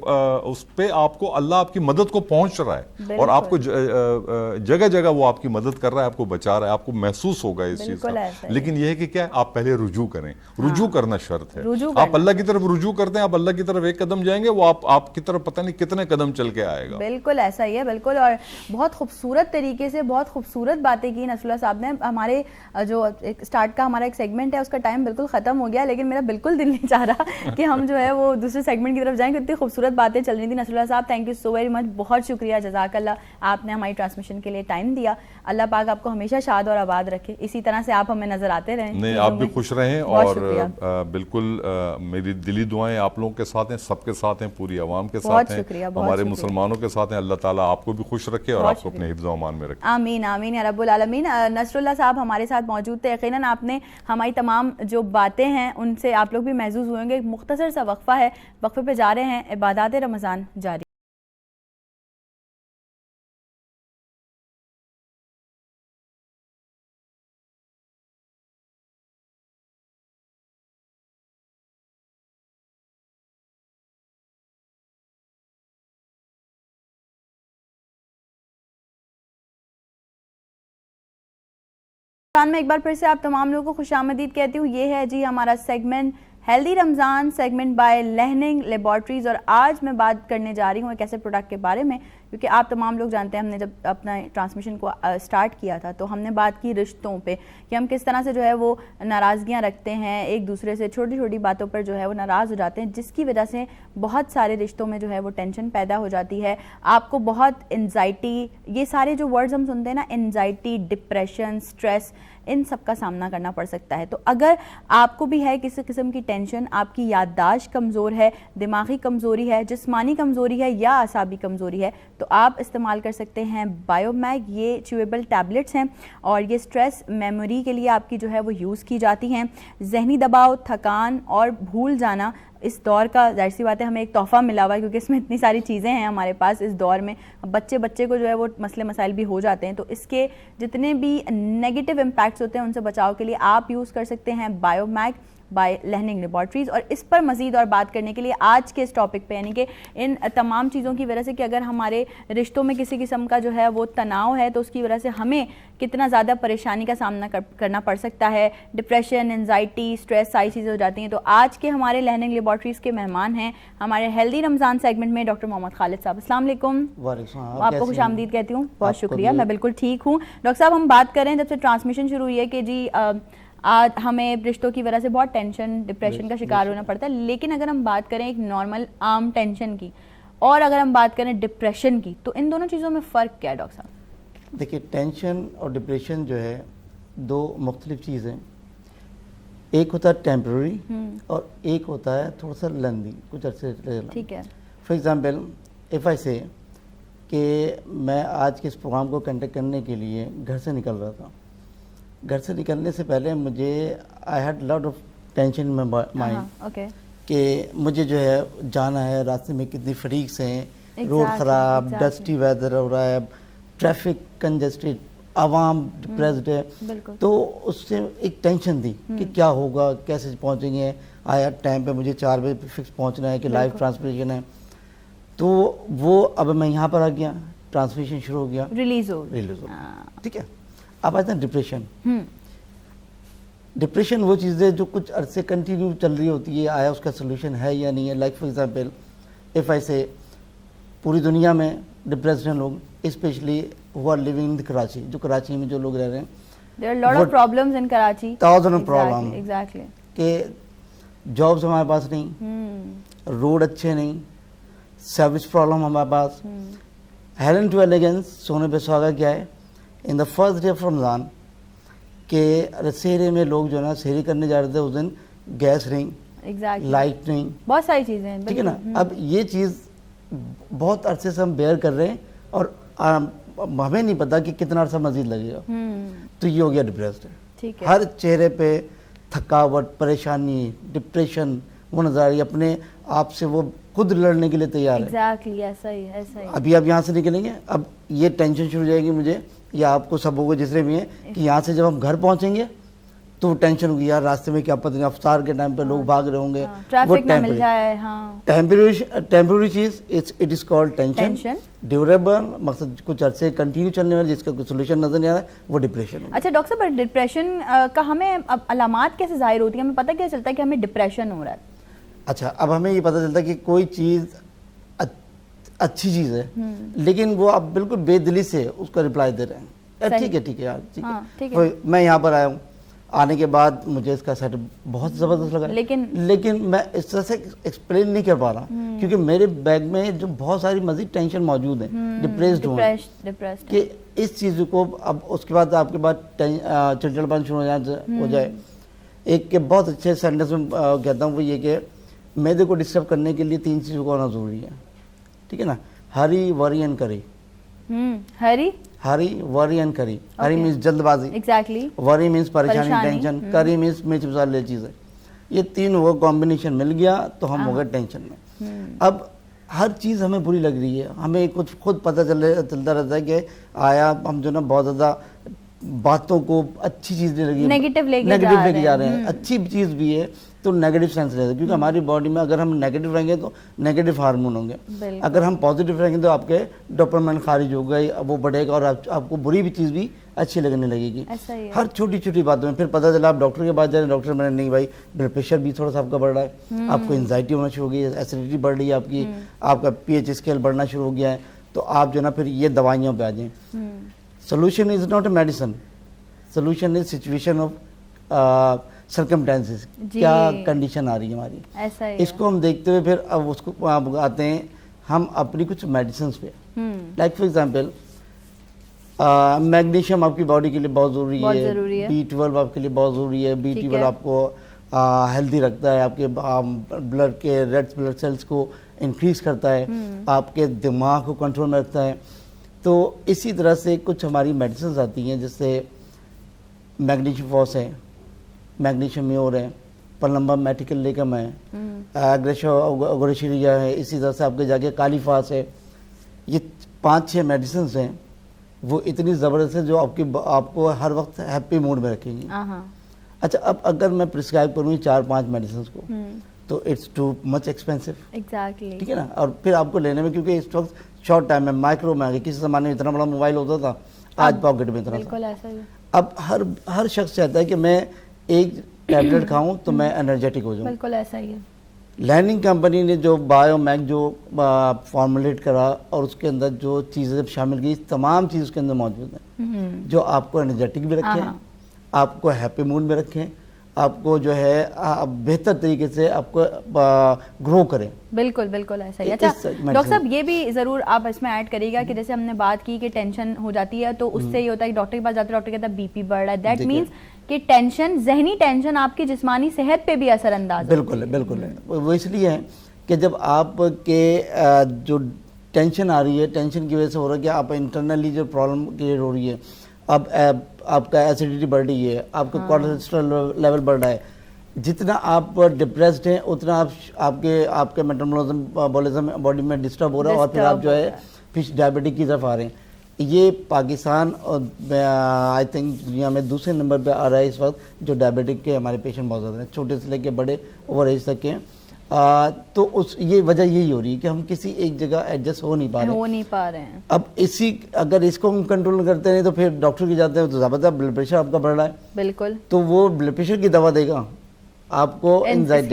اس پہ آپ کو اللہ آپ کی مدد کو پہنچ رہا ہے، اور آپ کو جگہ جگہ وہ آپ کی مدد کر رہا ہے، آپ کو بچا رہا ہے، آپ کو محسوس ہوگا اس چیز کا. لیکن یہ ہے کہ کیا آپ پہلے رجوع کریں. رجوع کرنا شرط ہے. آپ اللہ کی طرف رجوع کرتے ہیں، آپ اللہ کی طرف ایک قدم جائیں گے، وہ آپ کی طرف پتہ نہیں کتنے قدم چل کے آئے گا. بالکل ایسا ہی ہے. بالکل. اور بہت خوبصورت طریقے سے بہت خوبصورت باتیں کی نصر اللہ صاحب نے. ہمارے جو اسٹارٹ کا ہمارا ایک سیگمنٹ ہے اس کا ٹائم بالکل ختم ہو گیا، لیکن میرا بالکل دل نہیں چاہ رہا کہ ہم جو ہے وہ دوسرے سیگمنٹ کی طرف جائیں، اتنی خوبصورت باتیں چل رہی تھیں. نصر اللہ صاحب thank you so very much, بہت شکریہ، جزاک اللہ، آپ نے ہماری ٹرانسمیشن کے لیے ٹائم دیا. اللہ پاک آپ کو ہمیشہ شاد اور آباد رکھے، اسی طرح سے آپ ہمیں نظر آتے رہیں. نہیں، آپ بھی خوش رہیں، اور بالکل میری دلی دعائیں آپ لوگوں کے ساتھ ہیں، سب کے ساتھ ساتھ ہیں, پوری عوام کے ساتھ ہیں, ہمارے مسلمانوں کے ساتھ ہیں. اللہ تعالیٰ آپ کو بھی خوش رکھے اور آپ کو اپنے حفظ و امان میں رکھے. آمین آمین یا رب العالمین. نصر اللہ صاحب ہمارے ساتھ موجود تھے. یقیناً آپ نے ہماری تمام جو باتیں ہیں ان سے آپ لوگ بھی محظوظ ہوئیں گے. ایک مختصر سا وقفہ ہے, وقفے پہ جا رہے ہیں. عبادات رمضان جاری. میں ایک بار پھر سے آپ تمام لوگوں کو خوش آمدید کہتی ہوں. یہ ہے جی ہمارا segment healthy Ramzan, segment by لہننگ لیبارٹریز. اور آج میں بات کرنے جا رہی ہوں ایک ایسے پروڈکٹ کے بارے میں, کیونکہ آپ تمام لوگ جانتے ہیں ہم نے جب اپنا ٹرانسمیشن کو سٹارٹ کیا تھا تو ہم نے بات کی رشتوں پہ, کہ ہم کس طرح سے جو ہے وہ ناراضگیاں رکھتے ہیں ایک دوسرے سے, چھوٹی چھوٹی باتوں پر جو ہے وہ ناراض ہو جاتے ہیں, جس کی وجہ سے بہت سارے رشتوں میں جو ہے وہ ٹینشن پیدا ہو جاتی ہے. آپ کو بہت انزائٹی, یہ سارے جو ورڈز ہم سنتے ہیں نا, انزائٹی, ڈپریشن, اسٹریس, ان سب کا سامنا کرنا پڑ سکتا ہے. تو اگر آپ کو بھی ہے کسی قسم کی ٹینشن, آپ کی یادداشت کمزور ہے, دماغی کمزوری ہے, جسمانی کمزوری ہے یا اعصابی کمزوری ہے, تو آپ استعمال کر سکتے ہیں بایو میگ. یہ چیویبل ٹیبلٹس ہیں اور یہ سٹریس میموری کے لیے آپ کی جو ہے وہ یوز کی جاتی ہیں. ذہنی دباؤ, تھکان اور بھول جانا اس دور کا ظاہر سی بات ہے ہمیں ایک تحفہ ملا ہوا ہے, کیونکہ اس میں اتنی ساری چیزیں ہیں ہمارے پاس اس دور میں. بچے کو جو ہے وہ مسئلے مسائل بھی ہو جاتے ہیں, تو اس کے جتنے بھی نیگیٹو امپیکٹس ہوتے ہیں ان سے بچاؤ کے لیے آپ یوز کر سکتے ہیں بایو میگ بائی لہننگ لیبارٹریز. اور اس پر مزید اور بات کرنے کے لیے آج کے اس ٹاپک پہ, یعنی کہ ان تمام چیزوں کی وجہ سے کہ اگر ہمارے رشتوں میں کسی قسم کا جو ہے وہ تناؤ ہے تو اس کی وجہ سے ہمیں کتنا زیادہ پریشانی کا سامنا کرنا پڑ سکتا ہے, ڈپریشن, انزائٹی, اسٹریس, ساری چیزیں ہو جاتی ہیں. تو آج کے ہمارے لہننگ لیبارٹریز کے مہمان ہیں ہمارے ہیلدی رمضان سیگمنٹ میں ڈاکٹر محمد خالد صاحب. السلام علیکم. آپ کو خوش آمدید کہتی ہوں. بہت شکریہ, میں بالکل ٹھیک ہوں. ڈاکٹر صاحب ہم بات کریں جب سے ٹرانسمیشن شروع ہوئی ہے کہ جی آج ہمیں رشتوں کی وجہ سے بہت ٹینشن, ڈپریشن کا شکار ہونا پڑتا ہے, لیکن اگر ہم بات کریں ایک نارمل عام ٹینشن کی اور اگر ہم بات کریں ڈپریشن کی, تو ان دونوں چیزوں میں فرق کیا ہے ڈاکٹر صاحب؟ دیکھیے, ٹینشن اور ڈپریشن جو ہے دو مختلف چیزیں. ایک ہوتا ہے ٹیمپرری اور ایک ہوتا ہے تھوڑا سا لینی, کچھ عرصے. ٹھیک ہے. فار ایگزامپل اف آئی سے کہ میں آج کے اس پروگرام کو کنڈکٹ کرنے کے لیے گھر سے نکل رہا تھا. گھر سے نکلنے سے پہلے مجھے I had lot of tension in my mind کہ مجھے جو ہے جانا ہے, راستے میں کتنی فریقس ہیں, روڈ خراب, ڈسٹی ویدر ہو رہا ہے, ٹریفک کنجسٹڈ, عوام ڈپریسڈ ہے. تو اس سے ایک ٹینشن تھی کہ کیا ہوگا, کیسے پہنچیں گے. آیا ٹائم پہ مجھے 4 بجے فکس پہنچنا ہے کہ لائیو ٹرانسمیشن ہے. تو وہ اب میں یہاں پر آ گیا, ٹرانسمیشن شروع ہو گیا, ریلیز ہو. ٹھیک ہے. اب آتا ہے ڈپریشن. ڈپریشن وہ چیز ہے جو کچھ عرصے کنٹینیو چل رہی ہوتی ہے, آیا اس کا سلوشن ہے یا نہیں ہے. Like for example if I say پوری دنیا میں ڈپریسڈ ہیں لوگ, specially who are living in Karachi, جو کراچی میں جو لوگ رہ رہے ہیں. There are a lot of problems in Karachi. Thousand of problems. Exactly. کہ جابس ہمارے پاس نہیں, روڈ اچھے نہیں, سروس پرابلم ہمارے پاس. ہیلن ٹو ایلیگنس, سونے پہ سہاگا کیا ہے, ان دا فرسٹ ڈے آف رمضان کہ سحری میں لوگ جو ہے نا سحری کرنے جا رہے تھے, اس دن گیس نہیں, لائٹ نہیں, بہت ساری چیزیں ہیں. ٹھیک ہے نا. اب یہ چیز بہت عرصے سے ہم بیئر کر رہے ہیں اور ہمیں نہیں پتا کہ کتنا عرصہ مزید لگے گا. تو یہ ہو گیا ڈپریسڈ. ہر چہرے پہ تھکاوٹ, پریشانی, ڈپریشن وہ نظر آ رہی ہے. اپنے آپ سے وہ خود لڑنے کے لیے تیار ہے. ایگزیکٹلی ایسا ہی. ابھی آپ یہاں سے نکلیں گے, اب یہ ٹینشن شروع ہو جائے گی مجھے یا آپ کو, سب کو, جتنے بھی ہیں, کہ یہاں سے جب ہم گھر پہنچیں گے تو وہ ٹینشن ہوگی, یار راستے میں کیا پتہ نہیں, افطار کے ٹائم پہ لوگ بھاگ رہے ہوں گے, وہ ٹیمپرری چیز, it is called tension. Durable مقصد کچھ عرصے کنٹینیو چلنے والا جس کا کوئی سولوشن نظر نہیں آ رہا ہے, وہ ڈپریشن. اچھا ڈاکٹر صاحب, ڈپریشن کا ہمیں علامات کیسے ظاہر ہوتی ہیں, ہمیں پتہ کیسے چلتا ہے کہ ہمیں ڈپریشن ہو رہا ہے؟ اچھا, اب ہمیں یہ پتہ چلتا ہے کہ کوئی چیز اچھی چیز ہے لیکن وہ آپ بالکل بے دلی سے اس کا رپلائی دے رہے ہیں, ٹھیک ہے ٹھیک ہے یار ٹھیک ہے. میں یہاں پر آیا ہوں, آنے کے بعد مجھے اس کا سیٹ بہت زبردست لگا, لیکن میں اس طرح سے ایکسپلین نہیں کر پا رہا کیونکہ میرے بیگ میں جو بہت ساری مزید ٹینشن موجود ہیں, ڈپریسڈ ہوں کہ اس چیز کو. اب اس کے بعد آپ کے بعد چڑچڑپن شروع ہو جائے. ایک کہ بہت اچھے سینٹینس میں کہتا ہوں وہ یہ کہ معدے کو ڈسٹرب کرنے کے لیے 3 چیزوں کا ہونا ضروری ہے, ٹھیک ہے نا. ہری, وری اینڈ کری. ہری, وری اینڈ کری. ہری مینس جلد بازی, ایگزیکٹلی. وری مینس پریشانی, ٹینشن. کری مینس مرچ مسالے چیزیں. یہ 3 وہ کمبینیشن مل گیا تو ہم ہو گئے ٹینشن میں. اب ہر چیز ہمیں بری لگ رہی ہے, ہمیں کچھ خود پتہ چلتا رہتا ہے کہ آیا ہم جو نا بہت زیادہ باتوں کو اچھی چیز نہیں لگی, نیگیٹو لے کے جا رہے ہیں. اچھی چیز بھی ہے تو نیگیٹو سینس رہتا ہے, کیونکہ ہماری باڈی میں اگر ہم نیگیٹو رہیں گے تو نیگیٹو ہارمون ہوں گے, اگر ہم پازیٹیو رہیں گے تو آپ کے ڈوپامین خارج ہوگا, وہ بڑھے گا اور آپ کو بری بھی چیز بھی اچھی لگنے لگے گی. ہر چھوٹی چھوٹی باتوں میں پھر پتہ چلا آپ ڈاکٹر کے پاس جا رہے ہیں, ڈاکٹر میں نہیں بھائی بلڈ پریشر بھی تھوڑا سا آپ کا بڑھ رہا ہے, آپ کو انزائٹی ہونا شروع ہو گئی ہے, ایسیڈیٹی بڑھ رہی ہے آپ کا پی ایچ اسکیل بڑھنا شروع ہو گیا ہے, تو آپ جو نا پھر یہ دوائیوں پہ آ جائیں. Solution is not a medicine, solution is situation of circumstances. کیا کنڈیشن آ رہی ہے ہماری, اس کو ہم دیکھتے ہوئے پھر اب اس کو آتے ہیں ہم اپنی کچھ میڈیسنس پہ. لائک فار ایگزامپل میگنیشیم آپ کی باڈی کے لیے بہت ضروری ہے, B12 آپ کے لیے بہت ضروری ہے. B12 آپ کو ہیلدی رکھتا ہے, آپ کے بلڈ کے ریڈ بلڈ سیلس کو انکریز کرتا ہے, آپ کے دماغ کو کنٹرول میں رکھتا ہے. تو اسی طرح سے کچھ ہماری میڈیسنز آتی ہیں جیسے میگنیشیم فاس ہے, میگنیشیم میور ہے, پلمبا میٹیکل لیکم ہے, اگریشریا ہے, اسی طرح سے آپ کے جا کے کالی فاس ہے. یہ 5-6 میڈیسنز ہیں وہ اتنی زبردست ہے جو آپ کو ہر وقت ہیپی موڈ میں رکھیں گی. اچھا اب اگر میں پرسکرائب کروں 4-5 میڈیسنز کو تو اٹس ٹو مچ ایکسپینسو, ٹھیک ہے نا. اور پھر آپ کو لینے میں کیونکہ اس وقت شارٹ ٹائم میں مائکرو میں, کسی زمانے میں اتنا بڑا موبائل ہوتا تھا, آج پاکٹ میں اتنا سا. اب ہر شخص چاہتا ہے کہ میں ایک ٹیبلٹ کھاؤں تو میں انرجیٹک ہو جاؤں. بالکل ایسا ہی ہے. لیننگ کمپنی نے جو بایو میک جو فارمولیٹ کرا اور اس کے اندر جو چیزیں شامل کی, تمام چیز اس کے اندر موجود ہیں جو آپ کو انرجیٹک بھی رکھیں, آپ کو ہیپی موڈ میں رکھیں, آپ کو جو ہے بہتر طریقے سے آپ کو گرو کریں. بالکل بالکل ایسا ہی. اچھا ڈاکٹر صاحب یہ بھی ضرور آپ اس میں ایڈ کریے گا کہ جیسے ہم نے بات کی کہ ٹینشن ہو جاتی ہے تو اس سے یہ ہوتا ہے کہ ڈاکٹر کے پاس جاتے ہیں, ڈاکٹر کہتا ہے بی پی بڑھ رہا ہے, دیٹ مینس کہ ٹینشن, ذہنی ٹینشن آپ کی جسمانی صحت پہ بھی اثر انداز. بالکل بالکل ہے. وہ اس لیے ہے کہ جب آپ کے جو ٹینشن آ رہی ہے, ٹینشن کی وجہ سے ہو رہا ہے کہ آپ انٹرنلی جو پرابلم کریٹ ہو رہی ہے, اب آپ کا ایسیڈیٹی بڑھ رہی ہے, آپ کا کولیسٹرول لیول بڑھ رہا ہے, جتنا آپ ڈپریسڈ ہیں اتنا آپ کے میٹابولزم باڈی میں ڈسٹرب ہو رہا ہے اور پھر آپ جو ہے پھر ڈائبٹک کی طرف آ رہے ہیں. یہ پاکستان اور آئی تھنک دنیا میں دوسرے نمبر پہ آ رہا ہے اس وقت جو ڈائبٹک کے ہمارے پیشنٹ بہت زیادہ ہیں, چھوٹے سے لے کے بڑے اوور ایج تک کے. تو یہ وجہ یہی ہو رہی ہے کہ ہم کسی ایک جگہ ایڈجسٹ ہو نہیں پا رہے ہیں. اب اگر اس کو ہم کنٹرول کرتے نہیں تو پھر ڈاکٹر کے جاتے ہیں تو ضابطہ بلڈ پریشر آپ کا بڑھ رہا ہے, بالکل, تو وہ بلڈ پریشر کی دوا دے گا, آپ کو انزائٹی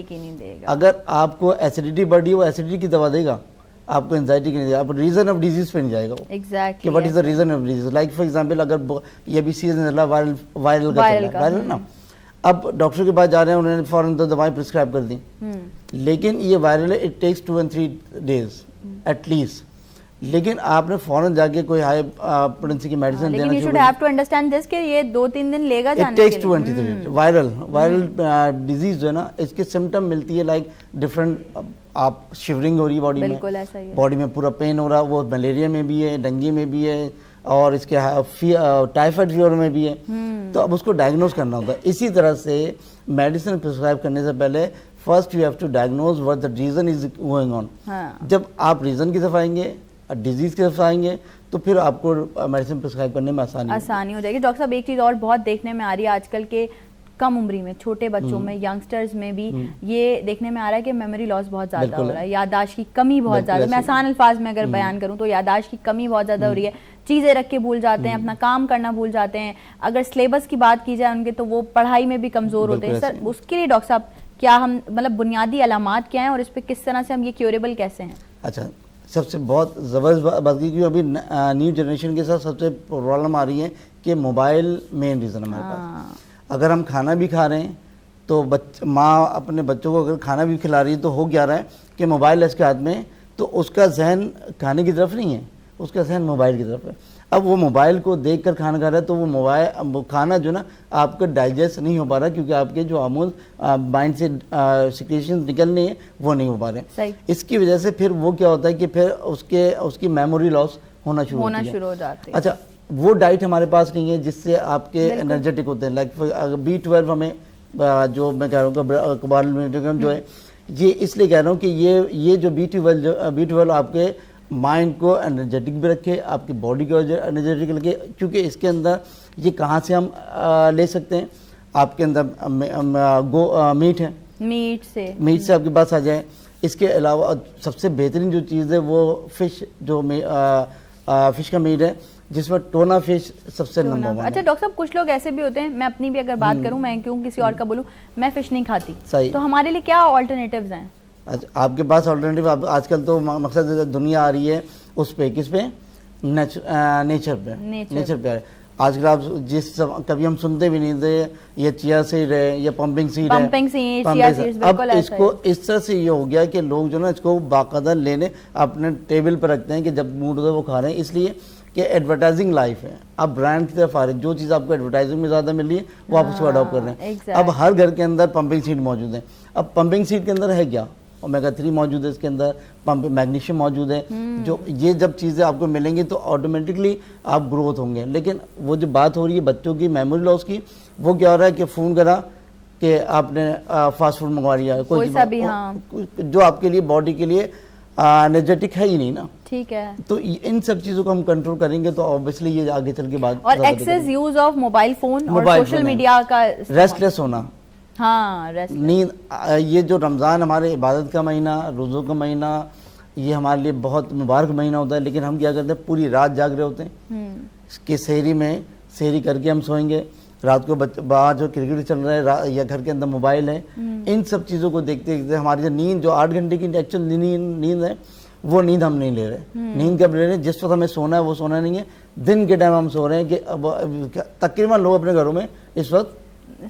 کی نہیں دے گا. اگر آپ کو ایسیڈیٹی بڑھ رہی ہے وہ ایسیڈیٹی کی دوا دے گا, آپ کو انزائٹی کی نہیں دے گا. آپ ریزن آف ڈیزیز پہ نہیں جائے گا وہ, کہ what is the reason of disease. Like for example اگر یہ بھی سیزن وائرل نا, اب ڈاکٹر کے پاس جا رہے ہیں, انہوں نے فوراً تو دوائیں پرسکرائب کر دی, لیکن یہ وائرل ہے, it takes 2 and 3 days at least. لیکن آپ نے فوراً جا کے کوئی ہائی پوٹینسی کی میڈیسن دینا شروع ہیو ٹو انڈرسٹینڈ دس کہ یہ 2-3 دن لے گا جانے کے لیے. It takes 2 and 3 days. Viral disease جو ہے نا, اس کے سمٹم ملتی ہے لائک ڈفرنٹ, آپ شیورنگ ہو رہی ہے باڈی میں, باڈی میں پورا پین ہو رہا, وہ ملیریا میں بھی ہے, ڈینگی میں بھی ہے, اور اس کے ٹائیفائڈ فیور میں بھی ہے. تو اب اس کو ڈائگنوز کرنا ہوتا ہے. اسی طرح سے میڈیسن پرسکرائب کرنے سے پہلے first you have to diagnose what the reason is going on. جب آپ ریزن کی طرف آئیں گے, ڈیزیز کی طرف آئیں گے, تو پھر آپ کو میڈیسن پرسکرائب کرنے میں آسانی ہو جائے گی. ڈاکٹر صاحب ایک چیز اور بہت دیکھنے میں آ رہی ہے آج کل کے کم عمری میں, چھوٹے بچوں میں, ینگسٹرز میں بھی یہ دیکھنے میں آ رہا ہے کہ میموری لاس بہت زیادہ ہو رہا ہے, یادداشت کی کمی بہت زیادہ. میں آسان الفاظ میں اگر بیان کروں تو یادداشت کی کمی بہت زیادہ ہو رہی ہے, چیزیں رکھ کے بھول جاتے ہیں, اپنا کام کرنا بھول جاتے ہیں. اگر سلیبس کی بات کی جائے ان کے تو وہ پڑھائی میں بھی کمزور ہوتے ہیں. سر اس کے لیے ڈاکٹر صاحب کیا ہم مطلب بنیادی علامات کیا ہیں اور اس پہ کس طرح سے ہم یہ کیوریبل کیسے ہیں؟ اچھا, سب سے بہت زبردست بات کی کہ ابھی نیو جنریشن کے ساتھ سب سے پرابلم آ رہی ہے کہ موبائل مین ریزن ہمارے پاس. اگر ہم کھانا بھی کھا رہے ہیں تو ماں اپنے بچوں کو اگر کھانا بھی کھلا رہی ہے تو ہو کیا رہا ہے کہ موبائل ہے اس کے ہاتھ میں, تو اس کا ذہن کھانے کی طرف نہیں ہے, اس کا ذہن موبائل کی طرف ہے. اب وہ موبائل کو دیکھ کر کھانا کھا رہا ہے تو وہ موبائل کھانا جو نا آپ کا ڈائجسٹ نہیں ہو پا رہا کیونکہ آپ کے جو ہارمون مائنڈ سے سیکریشن نکلنے ہیں وہ نہیں ہو پا رہے. اس کی وجہ سے پھر وہ کیا ہوتا ہے کہ پھر اس کی میموری لاس ہونا شروع ہو جاتی ہے. اچھا وہ ڈائٹ ہمارے پاس نہیں ہے جس سے آپ کے انرجیٹک ہوتے ہیں. لائک B12 ہمیں جو میں کہہ رہا ہوں کہ جو ہے یہ اس لیے کہہ رہا ہوں کہ یہ جو B12 آپ کے مائنڈ کو انرجیٹک بھی رکھے, آپ کی باڈی کو انرجیٹک رکھے, کیونکہ اس کے اندر یہ کہاں سے ہم لے سکتے ہیں, آپ کے اندر میٹ ہے, میٹ سے آپ کے پاس آ جائے. اس کے علاوہ سب سے بہترین جو چیز ہے وہ فش, جو فش کا میٹ ہے جس میں ٹونا فش سب سے نمبر 1 ہے. اچھا ڈاکٹر صاحب کچھ لوگ ایسے بھی ہوتے ہیں, میں اپنی بھی اگر بات کروں, میں کیوں کسی اور کا بولوں, میں فش نہیں کھاتی, تو ہمارے لیے کیا آلٹرنیٹیوز ہیں؟ آپ کے پاس آلٹرنیٹیو آج کل تو مقصد دنیا آ رہی ہے اس پہ, کس پہ, نیچر پہ. آج کل آپ کبھی ہم سنتے بھی نہیں تھے یہ چیا سیڈ ہے, یہ پمپنگ سیڈ ہے. اب اس کو اس طرح سے یہ ہو گیا کہ لوگ جو نا اس کو باقاعدہ لینے اپنے ٹیبل پہ رکھتے ہیں کہ جب موڈ ہوتا ہے وہ کھا رہے ہیں, اس لیے کہ ایڈورٹائزنگ لائف ہے. اب برانڈ کی طرف آ رہے ہیں, جو چیز آپ کو ایڈورٹائزنگ میں زیادہ مل رہی ہے وہ آپ اس کو اڈاپٹ کر رہے ہیں. اب ہر گھر کے اندر پمپنگ سیڈ موجود ہیں. اب پمپنگ سیڈ کے اندر ہے کیا, اومیگا 3 موجود ہے اس کے اندر, میگنیشیم موجود ہے. جو یہ جب چیزیں آپ کو ملیں گی تو آٹومیٹکلی آپ گروتھ ہوں گے. لیکن وہ جو بات ہو رہی ہے بچوں کی میموری لاس کی, وہ کیا ہو رہا ہے کہ فون کرا کہ آپ نے فاسٹ فوڈ منگوا لیا, کوئی جو آپ کے لیے باڈی کے لیے انرجیٹک ہے ہی نہیں نا. ٹھیک ہے, تو ان سب چیزوں کو ہم کنٹرول کریں گے تو اوبیسلی یہ آگے چل کے بات. اور access use of mobile phone اور سوشل میڈیا کا, ریسٹ لیس ہونا, ہاں نیند. یہ جو رمضان ہمارے عبادت کا مہینہ, روزوں کا مہینہ, یہ ہمارے لیے بہت مبارک مہینہ ہوتا ہے, لیکن ہم کیا کرتے ہیں پوری رات جاگ رہے ہوتے ہیں کہ سحری کر کے ہم سوئیں گے, رات کو باہر جو کرکٹ چل رہا ہے یا گھر کے اندر موبائل ہے, ان سب چیزوں کو دیکھتے دیکھتے ہماری جو نیند, جو 8 گھنٹے کی ایکچوئل نیند ہے, وہ نیند ہم نہیں لے رہے. نیند کب لے رہے ہیں, جس وقت ہمیں سونا ہے وہ سونا نہیں ہے, دن کے ٹائم ہم سو رہے ہیں. کہ تقریباً لوگ اپنے گھروں میں اس وقت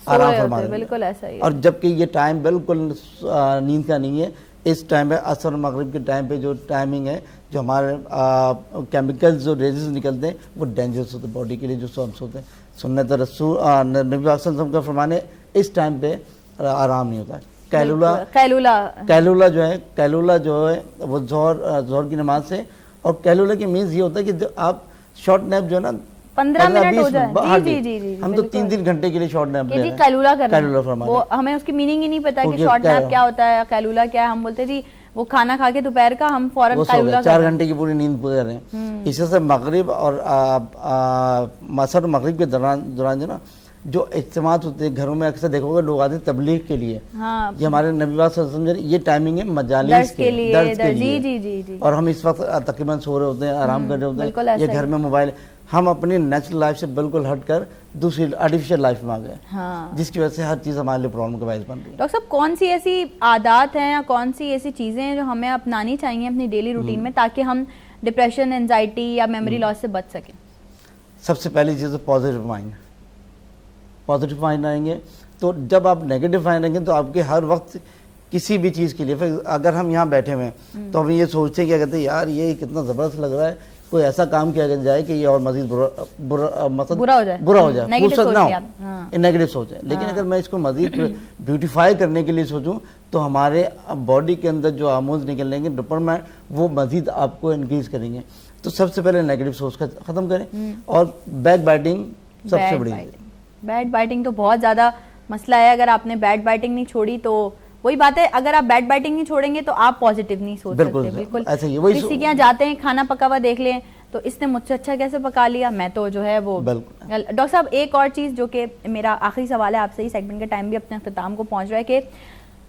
آرام فرما رہے ہیں, بالکل ایسا ہی. اور جبکہ یہ ٹائم بالکل نیند کا نہیں ہے. اس ٹائم پہ عصر مغرب کے ٹائم پہ جو ٹائمنگ ہے, جو ہمارے کیمیکلز جو ریزز نکلتے ہیں وہ ڈینجرس ہوتے ہیں باڈی کے لیے. جو سونس ہوتے ہیں, سنت رسول نبی صلی اللہ علیہ وسلم کا فرمان ہے, اس ٹائم پہ آرام نہیں ہوتا ہے. کیلولا جو ہے وہ ظہر کی نماز سے, اور کیلولا کی مینز یہ ہوتا ہے کہ جو آپ شارٹ نیپ جو ہے نا 15 منٹ ہو جائے, جی ہم تو 3 گھنٹے کے لیے شارٹ نیپ لے رہے ہیں. کیلولا فرماتے ہیں, ہمیں اس کی میننگ ہی نہیں پتا کہ شارٹ نیپ کیا ہوتا ہے, کیلولا کیا ہے. ہم بولتے جی وہ کھانا کھا کے دوپہر کا ہم فوراً کیلولا 4 گھنٹے کی پوری نیند پورے رہے ہیں. اسی سے مغرب اور عصر مغرب کے دوران جو نا جو اجتماعات ہوتے ہیں گھروں میں, اکثر دیکھو گے لوگ آتے ہیں تبلیغ کے لیے. یہ ہمارے نبی صلی اللہ علیہ وسلم یہ ٹائمنگ ہے مجالس کے لیے, درس کے لیے. اور ہم اس وقت تقریباً سو رہے ہوتے ہیں, آرام کر رہے ہوتے ہیں, یہ گھر میں موبائل. ہم اپنی نیچرل لائف سے بالکل ہٹ کر دوسری آرٹیفیشل لائف میں آ گئے, جس کی وجہ سے ہر چیز ہمارے لیے پرابلم کا باعث بن رہی ہے. ڈاکٹر صاحب کون سی ایسی عادات ہیں یا کون سی ایسی چیزیں ہیں جو ہمیں اپنانی چاہیے اپنی ڈیلی روٹین میں تاکہ ہم ڈپریشن, انزائٹی یا میموری لاس سے بچ سکیں؟ سب سے پہلی چیز ہے پازیٹیو مائنڈ آئیں گے. تو جب آپ نیگیٹو مائنڈ آئیں گے تو آپ کے ہر وقت کسی بھی چیز کے لیے, اگر ہم یہاں بیٹھے ہوئے ہیں تو ہم یہ سوچتے ہیں کیا کہتے ہیں یار یہ کتنا زبردست لگ رہا ہے, کوئی ایسا کام کیا جائے کہ یہ اور مزید برا ہو جائے, فرصت نہ ہو, نیگیٹو سوچ ہے. لیکن اگر میں اس کو مزید بیوٹیفائی کرنے کے لیے سوچوں تو ہمارے باڈی کے اندر جو ہارمونز نکلیں گے ڈوپامائن, وہ مزید آپ کو انکریز کریں گے. تو سب سے پہلے نیگیٹو سوچ کا ختم کریں. اور بیک بائٹنگ سب سے بڑی, بیڈ بائٹنگ تو بہت زیادہ مسئلہ ہے. اگر آپ نے بیڈ بائٹنگ نہیں چھوڑی تو وہی بات ہے, اگر آپ بیڈ بائٹنگ نہیں چھوڑیں گے تو آپ پازیٹیو نہیں سوچ سکتے. بالکل کسی کے یہاں جاتے ہیں کھانا پکا ہوا دیکھ لیں تو اس نے مجھ سے اچھا کیسے پکا لیا, میں تو جو ہے وہ. ڈاکٹر صاحب ایک اور چیز جو کہ میرا آخری سوال ہے آپ سے, ہی سیگمنٹ کا ٹائم بھی اپنے اختتام کو پہنچ رہا ہے, کہ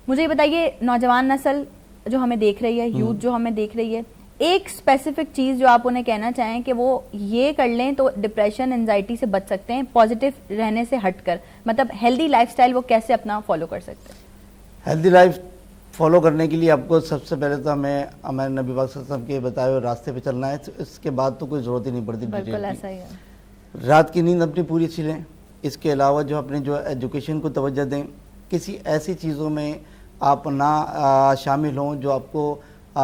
مجھے یہ بتائیے نوجوان نسل جو ہمیں دیکھ رہی ہے, یوتھ جو ہمیں دیکھ رہی ہے, ایک اسپیسیفک چیز جو آپ انہیں کہنا چاہیں کہ وہ یہ کر لیں تو ڈپریشن, انزائٹی سے بچ سکتے ہیں پازیٹیو رہنے سے ہٹ کر, مطلب ہیلدی لائف اسٹائل وہ کیسے اپنا فالو کر سکتے ہیں؟ ہیلدی لائف فالو کرنے کے لیے آپ کو سب سے پہلے تو ہمیں نبی پاک صلی اللہ علیہ وسلم کے بتائے ہوئے راستے پہ چلنا ہے. اس کے بعد تو کوئی ضرورت ہی نہیں پڑتی. بالکل ایسا ہی ہے. رات کی نیند اپنی پوری اچھی لیں. اس کے علاوہ جو اپنے جو ایجوکیشن کو توجہ دیں, کسی ایسی چیزوں میں آپ نہ شامل ہوں جو آپ کو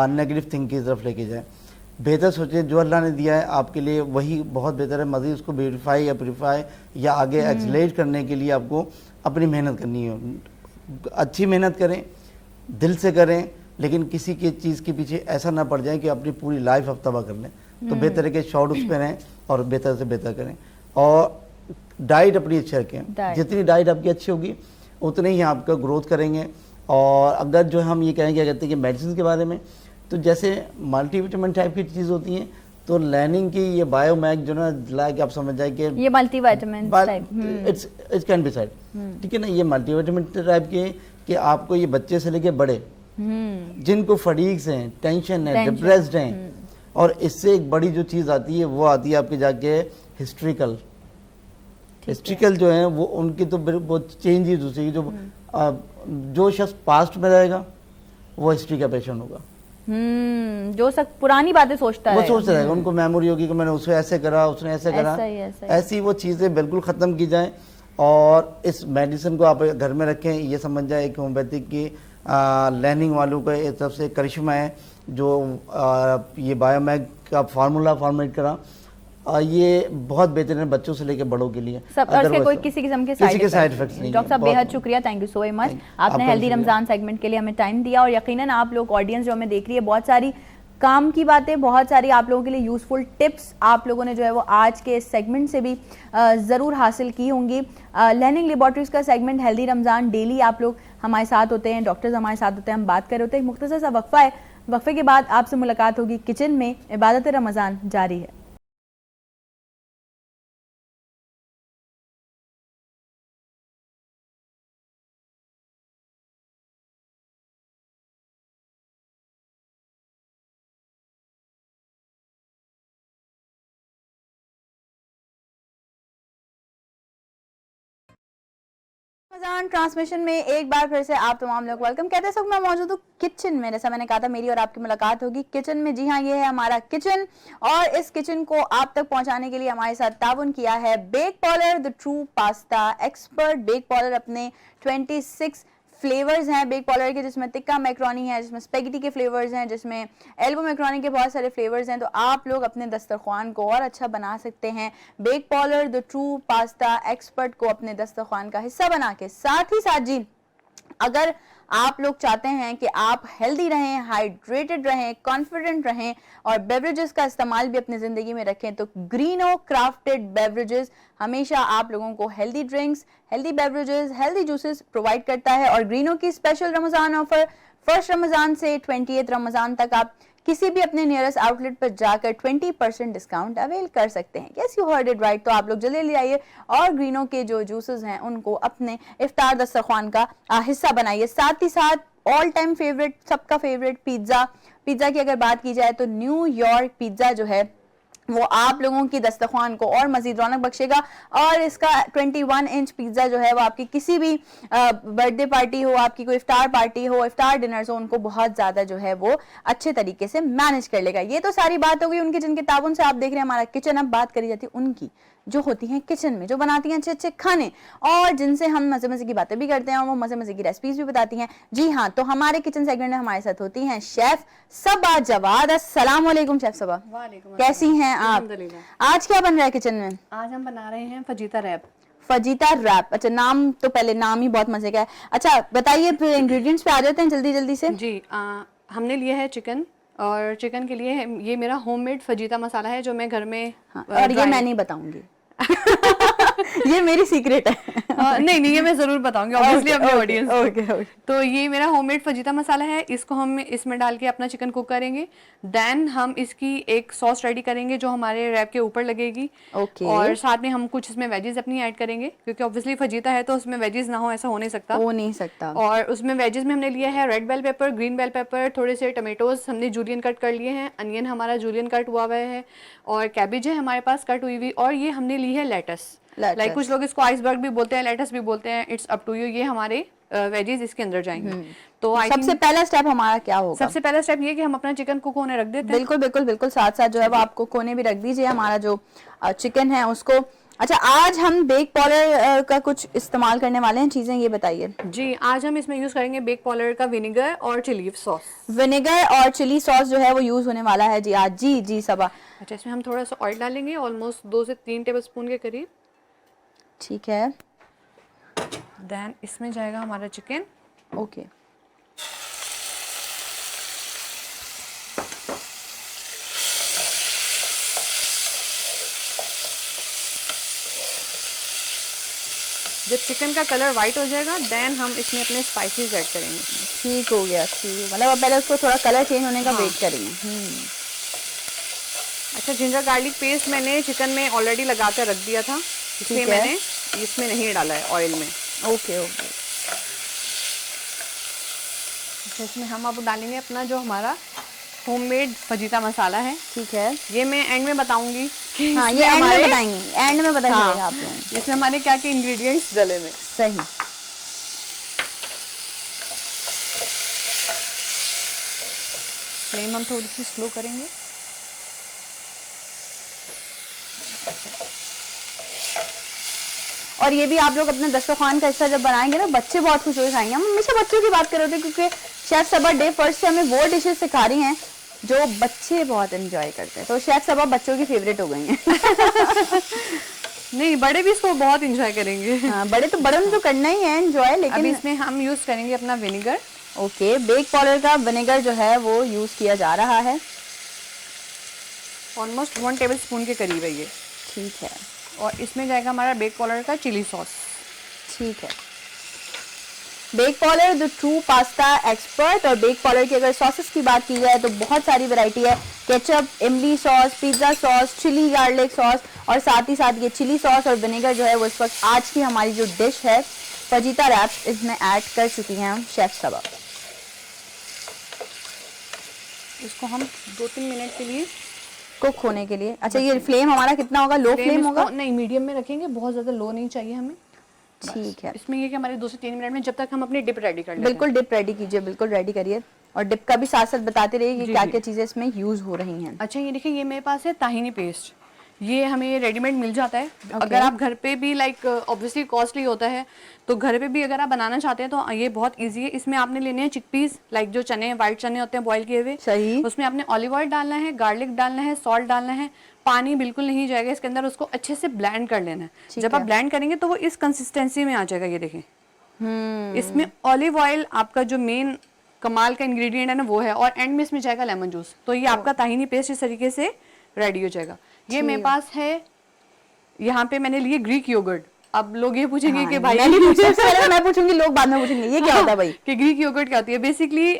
نیگیٹو تھنک کی طرف لے کے جائیں. بہتر سوچیں, جو اللہ نے دیا ہے آپ کے لیے وہی بہت بہتر ہے. مزید اس کو بیوٹیفائی یا پیوریفائی یا آگے ایکسیلریٹ کرنے کے لیے آپ کو اپنی محنت کرنی ہے. اچھی محنت کریں, دل سے کریں, لیکن کسی کی چیز کے پیچھے ایسا نہ پڑ جائیں کہ اپنی پوری لائف آپ تباہ کر لیں. تو بہتر ہے کہ شارٹ اس پہ رہیں اور بہتر سے بہتر کریں. اور ڈائٹ اپنی اچھی رکھیں, جتنی ڈائٹ آپ کی اچھی ہوگی اتنے ہی آپ کا گروتھ کریں گے. اور اگر جو ہم یہ کہیں کیا کہتے ہیں کہ میڈیسن کے بارے میں, تو جیسے ملٹی وٹامن ٹائپ کی چیز ہوتی ہیں, تو لیننگ کی یہ بایو میک جو نا لائک آپ سمجھ جائیں کہ یہ multivitamin it can be side, ٹھیک ہے نا. یہ ملٹی وٹامن ٹائپ کے کہ آپ کو یہ بچے سے لے کے بڑے جن کو فڈیگز ہیں, ٹینشن ہے, ڈپریسڈ ہیں, اور اس سے ایک بڑی جو چیز آتی ہے وہ آتی ہے آپ کے جا کے ہسٹریکل جو ہیں وہ ان کی تو بہت چینج ہی دوسری. جو شخص پاسٹ میں رہے گا وہ ہسٹری کا پیشنٹ ہوگا, جو سب پرانی باتیں سوچتا ہے, وہ سوچتا رہے گا. ان کو میموری ہوگی کہ میں نے اس کو ایسے کرا, اس نے ایسے کرا. ایسی وہ چیزیں بالکل ختم کی جائیں. اور اس میڈیسن کو آپ گھر میں رکھیں. یہ سمجھ جائیں کہ ہومیوپیتھک کی لیننگ والوں کا ایک طرف سے کرشمہ ہے جو یہ بایو میک کا فارمولا فارمیٹ کرا. یہ بہت بہترین ہے بچوں سے لے کے بڑوں کے لیے. اور اس کے کوئی کسی قسم کے سائیڈ ایفیکٹس نہیں. ڈاکٹر صاحب بے حد شکریہ, تھینک یو سو مچ. آپ نے ہیلدی رمضان سیگمنٹ کے لیے ہمیں ٹائم دیا, اور یقیناً آپ لوگ آڈینس جو ہمیں دیکھ رہی ہے بہت ساری کام کی باتیں, بہت ساری آپ لوگوں کے لیے یوزفل ٹپس آپ لوگوں نے جو ہے وہ آج کے اس سیگمنٹ سے بھی ضرور حاصل کی ہوں گی. لرننگ لیبارٹریز کا سیگمنٹ ہیلدی رمضان, ڈیلی آپ لوگ ہمارے ساتھ ہوتے ہیں, ڈاکٹرز ہمارے ساتھ ہوتے ہیں, ہم بات کر رہے ہوتے ہیں. ایک مختصر سا وقفہ ہے, وقفے کے بعد آپ سے ملاقات ہوگی کچن میں. عبادت رمضان جاری ہے. رمضان ٹرانسمیشن میں ایک بار پھر سے آپ تمام لوگ ویلکم کہتے ہیں. اس وقت میں موجود ہوں کچن میں, جیسا میں نے کہا تھا میری اور آپ کی ملاقات ہوگی کچن میں. جی ہاں, یہ ہے ہمارا کچن, اور اس کچن کو آپ تک پہنچانے کے لیے ہمارے ساتھ تعاون کیا ہے back Parlor, the true pasta expert. Back parlour اپنے 26 فلیورز ہیں بیک پالر کے, جس میں ٹکا میکرونی ہے, جس میں اسپیگیٹی کے فلیورز ہیں, جس میں ایلبو میکرونی کے بہت سارے فلیورز ہیں. تو آپ لوگ اپنے دسترخوان کو اور اچھا بنا سکتے ہیں back Parlor the true pasta expert کو اپنے دسترخوان کا حصہ بنا کے. ساتھ ہی ساتھ جی, اگر آپ لوگ چاہتے ہیں کہ آپ ہیلدی رہیں, ہائیڈریٹڈ رہیں, کانفیڈنٹ رہیں, اور بیوریجز کا استعمال بھی اپنی زندگی میں رکھیں, تو گرینو کرافٹڈ بیوریجز ہمیشہ آپ لوگوں کو healthy drinks, healthy beverages, healthy juices provide کرتا ہے. اور گرینو کی اسپیشل رمضان آفر 1 رمضان سے 28 رمضان تک آپ کسی بھی اپنے نیئرسٹ آؤٹ لیٹ پر جا کر 20% ڈسکاؤنٹ اویل کر سکتے ہیں. Yes you heard it right. تو آپ لوگ جلدی لے آئیے اور گرینو کے جو جوسز ہیں ان کو اپنے افطار دسترخوان کا حصہ بنائیے. ساتھ ہی ساتھ آل ٹائم فیوریٹ, سب کا فیوریٹ پیزا کی اگر بات کی جائے تو نیو یارک پیزا جو ہے وہ آپ لوگوں کی دسترخوان کو اور مزید رونق بخشے گا. اور اس کا 21 انچ پیزا جو ہے وہ آپ کی کسی بھی برتھ ڈے پارٹی ہو, آپ کی کوئی افطار پارٹی ہو, افطار ڈنرز ہو, ان کو بہت زیادہ جو ہے وہ اچھے طریقے سے مینج کر لے گا. یہ تو ساری بات ہو گئی ان کی جن کے تعاون سے آپ دیکھ رہے ہیں ہمارا کچن. اب بات کری جاتی ہے ان کی جو ہوتی ہیں کچن میں, جو بناتی ہیں اچھے اچھے کھانے, اور جن سے ہم مزے مزے کی باتیں بھی کرتے ہیں, اور وہ مزے مزے کی ریسپیز بھی بتاتی ہیں. جی ہاں, تو ہمارے کچن سیگمنٹ میں ہمارے ساتھ ہوتی ہیں شیف صبا جواد. السلام علیکم شیف صبا. کیسی ہیں آپ؟ آج کیا بن رہا ہے کچن میں؟ آج ہم بنا رہے ہیں فجیتا ریپ. فجیتا ریپ, اچھا نام تو پہلے نام ہی بہت مزے کا ہے. اچھا بتائیے پھر انگریڈینٹس پہ آ جاتے ہیں جلدی جلدی سے. جی, ہم نے لیا ہے چکن, اور چکن کے لیے یہ میرا ہوم میڈ فجیتا مسالہ ہے جو میں گھر میں, اور یہ میں نہیں بتاؤں گی یہ میری سیکریٹ ہے. نہیں یہ میں ضرور بتاؤں گی obviously اپنے آڈینس کو. تو یہ میرا ہوم میڈ فجیتا مسالہ ہے, اس کو ہم اس میں ڈال کے اپنا چکن کوک کریں گے. دین ہم اس کی ایک سوس ریڈی کریں گے جو ہمارے ریپ کے اوپر لگے گی, اور ساتھ میں ہم کچھ اس میں ویجز اپنی ایڈ کریں گے, کیونکہ obviously فجیتا ہے تو اس میں ویجز نہ ہو ایسا ہو نہیں سکتا. اور اس میں ویجز میں ہم نے لیا ہے ریڈ بیل پیپر, گرین بیل پیپر, تھوڑے سے ٹمیٹوز ہم نے جولین کٹ کر لیے ہیں, انین ہمارا جولین کٹ ہوا ہے, اور کیبیج ہے ہمارے پاس کٹ ہوئی ہوئی, اور یہ ہم نے لی ہے لیٹس. لائک کچھ لوگ اس کو آئس برگ بھی بولتے ہیں, لیٹس بھی بولتے ہیں, اٹس اپ ٹو یو. یہ ہمارے ویجز اس کے اندر جائیں گے. تو سب سے پہلا اسٹیپ ہمارا کیا ہوگا؟ سب سے پہلا اسٹیپ یہ کہ ہم اپنا چکن کوک ہونے رکھ دیتے ہیں. بالکل بالکل بالکل, ساتھ ساتھ جو ہے وہ آپ کو کونے بھی رکھ دیجیے. ہمارا جو چکن ہے اس کو اچھا آج ہم بیک پاؤڈر کا کچھ استعمال کرنے والے ہیں چیزیں، یہ بتائیے. جی آج ہم اس میں یوز کریں گے بیک پاؤڈر کا ونیگر اور چلی ساس. ونیگر اور چلی ساس جو ہے وہ یوز ہونے والا ہے جی آج. جی صبا. اچھا اس میں ہم تھوڑا سا آئل ڈالیں گے، آلموسٹ 2 سے 3 ٹیبل اسپون کے قریب. ٹھیک ہے. دین اس میں جائے گا ہمارا چکن. اوکے. جب چکن کا کلر وائٹ ہو جائے گا دین ہم اس میں اپنے اسپائسیز ایڈ کریں گے. ٹھیک ہو گیا. ٹھیک مطلب اب پہلے اس کو تھوڑا کلر چینج ہونے کا ویٹ کریں گے. اچھا جنجر گارلک پیسٹ میں نے چکن میں آلریڈی لگا کر رکھ دیا تھا، اس لیے میں نے اس میں نہیں ڈالا ہے آئل میں. Okay okay. اچھا اس میں ہم اب ڈالیں گے اپنا جو ہمارا ہوم میڈ فجیتا مسالہ ہے. ٹھیک ہے. یہ میں اینڈ میں بتاؤں گی. ہاں یہ اینڈ میں بتائیں گے، اینڈ میں بتائیں گے آپ لوگ اس میں ہمارے کیا کیا انگریڈینٹس ڈلے میں. صحیح. فلیم ہم تھوڑی سی سلو کریں گے. اور یہ بھی آپ لوگ اپنے دسترخوان کا حصہ جب بنائیں گے نا بچے بہت خوش ہو کے کھائیں گے. ہم ہمیشہ بچوں کی بات کر رہے تھے کیونکہ شیف صبا ڈے فرسٹ سے ہمیں وہ ڈشز سکھا رہی ہیں جو بچے بہت انجوائے کرتے ہیں. تو شیف صبا بچوں کی فیوریٹ ہو گئی ہیں. نہیں بڑے بھی اس کو بہت انجوائے کریں گے. ہاں بڑوں نے تو کرنا ہی ہے انجوائے. لیکن اس میں ہم یوز کریں گے اپنا ونیگر. اوکے. بیک پاؤڈر کا ونیگر جو ہے وہ یوز کیا جا رہا ہے. آلموسٹ 1 ٹیبل اسپون کے قریب ہے یہ. ٹھیک ہے. اور اس میں جائے گا ہمارا بیک پاؤڈر کا چلی ساس. ٹھیک ہے. Back powder the true pasta expert. اور بیک پاؤڈر کی اگر ساسز کی بات کی جائے تو بہت ساری ورائٹی ہے. کیچپ، املی ساس، پیزا ساس، چلی گارلک ساس اور ساتھ ہی ساتھ یہ چلی ساس اور ونیگر جو ہے وہ اس وقت آج کی ہماری جو ڈش ہے فجیتا ریپس اس میں ایڈ کر چکی ہیں شیف صبا. اس کو ہم 2-3 منٹ کے لیے کوک ہونے کے لیے. اچھا یہ فلیم ہمارا کتنا ہوگا؟ لو فلیم ہوگا؟ نہیں میڈیم میں رکھیں گے، بہت زیادہ لو نہیں چاہیے ہمیں. ٹھیک ہے. اس میں یہ کہ ہمارے 2 سے 3 منٹ میں جب تک ہم اپنی ڈپ ریڈی کر لیں. بالکل ڈپ ریڈی کیجیے، بالکل ریڈی کریے. اور ڈپ کا بھی ساتھ ساتھ بتاتے رہیے کہ کیا کیا چیزیں اس میں یوز ہو رہی ہیں. اچھا یہ دیکھیں یہ میرے پاس ہے طاہینی پیسٹ. یہ ہمیں ریڈی میڈ مل جاتا ہے. اگر آپ گھر پہ بھی لائک obviously کاسٹلی ہوتا ہے تو گھر پہ بھی اگر آپ بنانا چاہتے ہیں تو یہ بہت ایزی ہے. اس میں آپ نے لینے ہیں چک پیس، لائک جو چنے وائٹ چنے ہوتے ہیں بوائل کیے ہوئے. صحیح. اس میں آپ نے اولیو آئل ڈالنا ہے، گارلک ڈالنا ہے، سالٹ ڈالنا ہے. پانی بالکل نہیں جائے گا اس کے اندر. اس کو اچھے سے بلینڈ کر لینا ہے. جب آپ بلینڈ کریں گے تو وہ اس کنسسٹینسی میں آ جائے گا. یہ دیکھیں اس میں اولیو آئل آپ کا جو مین کمال کا انگریڈینٹ ہے نا وہ ہے. اور اینڈ میں اس میں جائے گا لیمن جوس. تو یہ آپ کا طاہینی پیسٹ اس طریقے سے ریڈی ہو جائے گا. یہ میرے پاس ہے. یہاں پہ میں نے لیے گریک یوگرٹ. اب لوگ یہ پوچھیں گے کہ بھائی میں پوچھوں گی، لوگ بعد میں پوچھیں گے یہ کیا ہوتا ہے بھائی کہ گریک یوگرٹ کیا ہوتی ہے. بیسکلی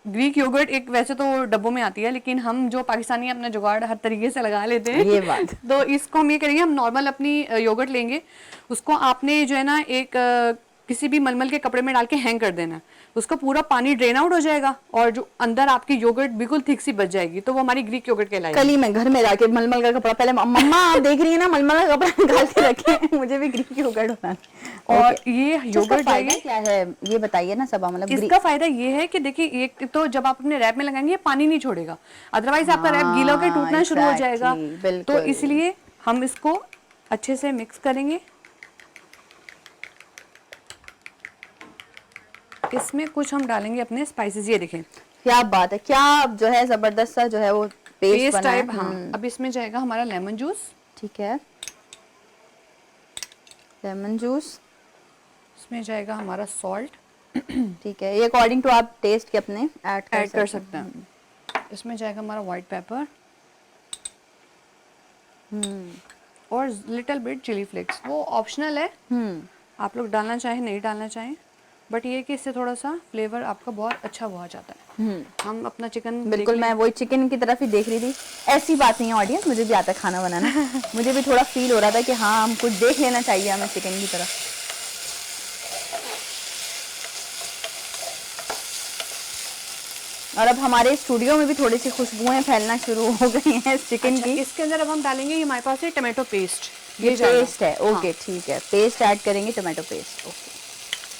گریک یوگرٹ ایک ویسے تو ڈبوں میں آتی ہے لیکن ہم جو پاکستانی اپنا جگاڑ ہر طریقے سے لگا لیتے ہیں. یہ بات تو اس کو ہم یہ کریں گے، ہم نارمل اپنی یوگرٹ لیں گے. اس کو آپ نے جو ہے نا ایک کسی بھی ململ کے کپڑے میں ڈال کے ہینگ کر دینا. اس کا پورا پانی ڈرین آؤٹ ہو جائے گا اور جو اندر آپ کی یوگرٹ بالکل تھک سی بچ جائے گی. تو وہ ہماری گریک یوگرٹ کہلائے گی. کل ہی میں گھر میں لا کے ململ کا کپڑا پہلے مما آپ دیکھ رہی ہیں نا ململ کا کپڑا نکال کے رکھے مجھے بھی گریک یوگرٹ ہونا. اور یہ یوگرٹ فائدہ کیا ہے یہ بتائیے نا صبا. مطلب اس کا فائدہ یہ ہے کہ دیکھیے ایک تو جب آپ اپنے ریپ میں لگائیں گے یہ پانی نہیں چھوڑے گا. ادروائز آپ کا ریپ گیلا ہو کے ٹوٹنا شروع ہو جائے گا. تو اس لیے ہم اس کو اچھے سے مکس کریں گے. اس میں کچھ ہم ڈالیں گے اپنے اسپائسیز. یہ دیکھیں کیا بات ہے، کیا جو ہے زبردست سا جو ہے وہ پیسٹ ٹائپ. ہاں اب اس میں جائے گا ہمارا لیمن جوس. ٹھیک ہے. Lemon juice. اس میں جائے گا ہمارا سالٹ. ٹھیک ہے. یہ اکارڈنگ ٹو آپ ٹیسٹ کے اپنے ایڈ کر سکتے ہیں. اس میں جائے گا ہمارا وائٹ پیپر اور لٹل بٹ چلی فلیکس. وہ آپشنل ہے، آپ لوگ ڈالنا چاہیں نہیں ڈالنا چاہیں. بٹ یہ کہ اس سے تھوڑا سا فلیور آپ کا بہت اچھا وہ آ جاتا ہے. ہم اپنا چکن بالکل میں وہی چکن کی طرف ہی دیکھ رہی تھی. ایسی بات نہیں ہے آڈینس، مجھے بھی آتا ہے کھانا بنانا. مجھے بھی تھوڑا فیل ہو رہا تھا کہ ہاں ہم کچھ دیکھ لینا چاہیے ہمیں چکن کی طرف. اور اب ہمارے اسٹوڈیو میں بھی تھوڑی سی خوشبوئیں پھیلنا شروع ہو گئی ہیں اس چکن کی. اس کے اندر اب ہم ڈالیں گے ہمارے پاس ہے ٹمیٹو پیسٹ. یہ پیسٹ ہے. اوکے ٹھیک ہے. پیسٹ ایڈ کریں گے tomato paste. Okay.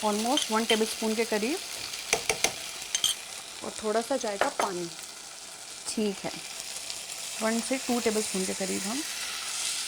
Almost 1 table spoon کے قریب. اور تھوڑا سا جائے گا پانی. ٹھیک ہے. 1 سے 2 ٹیبل اسپون کے قریب ہم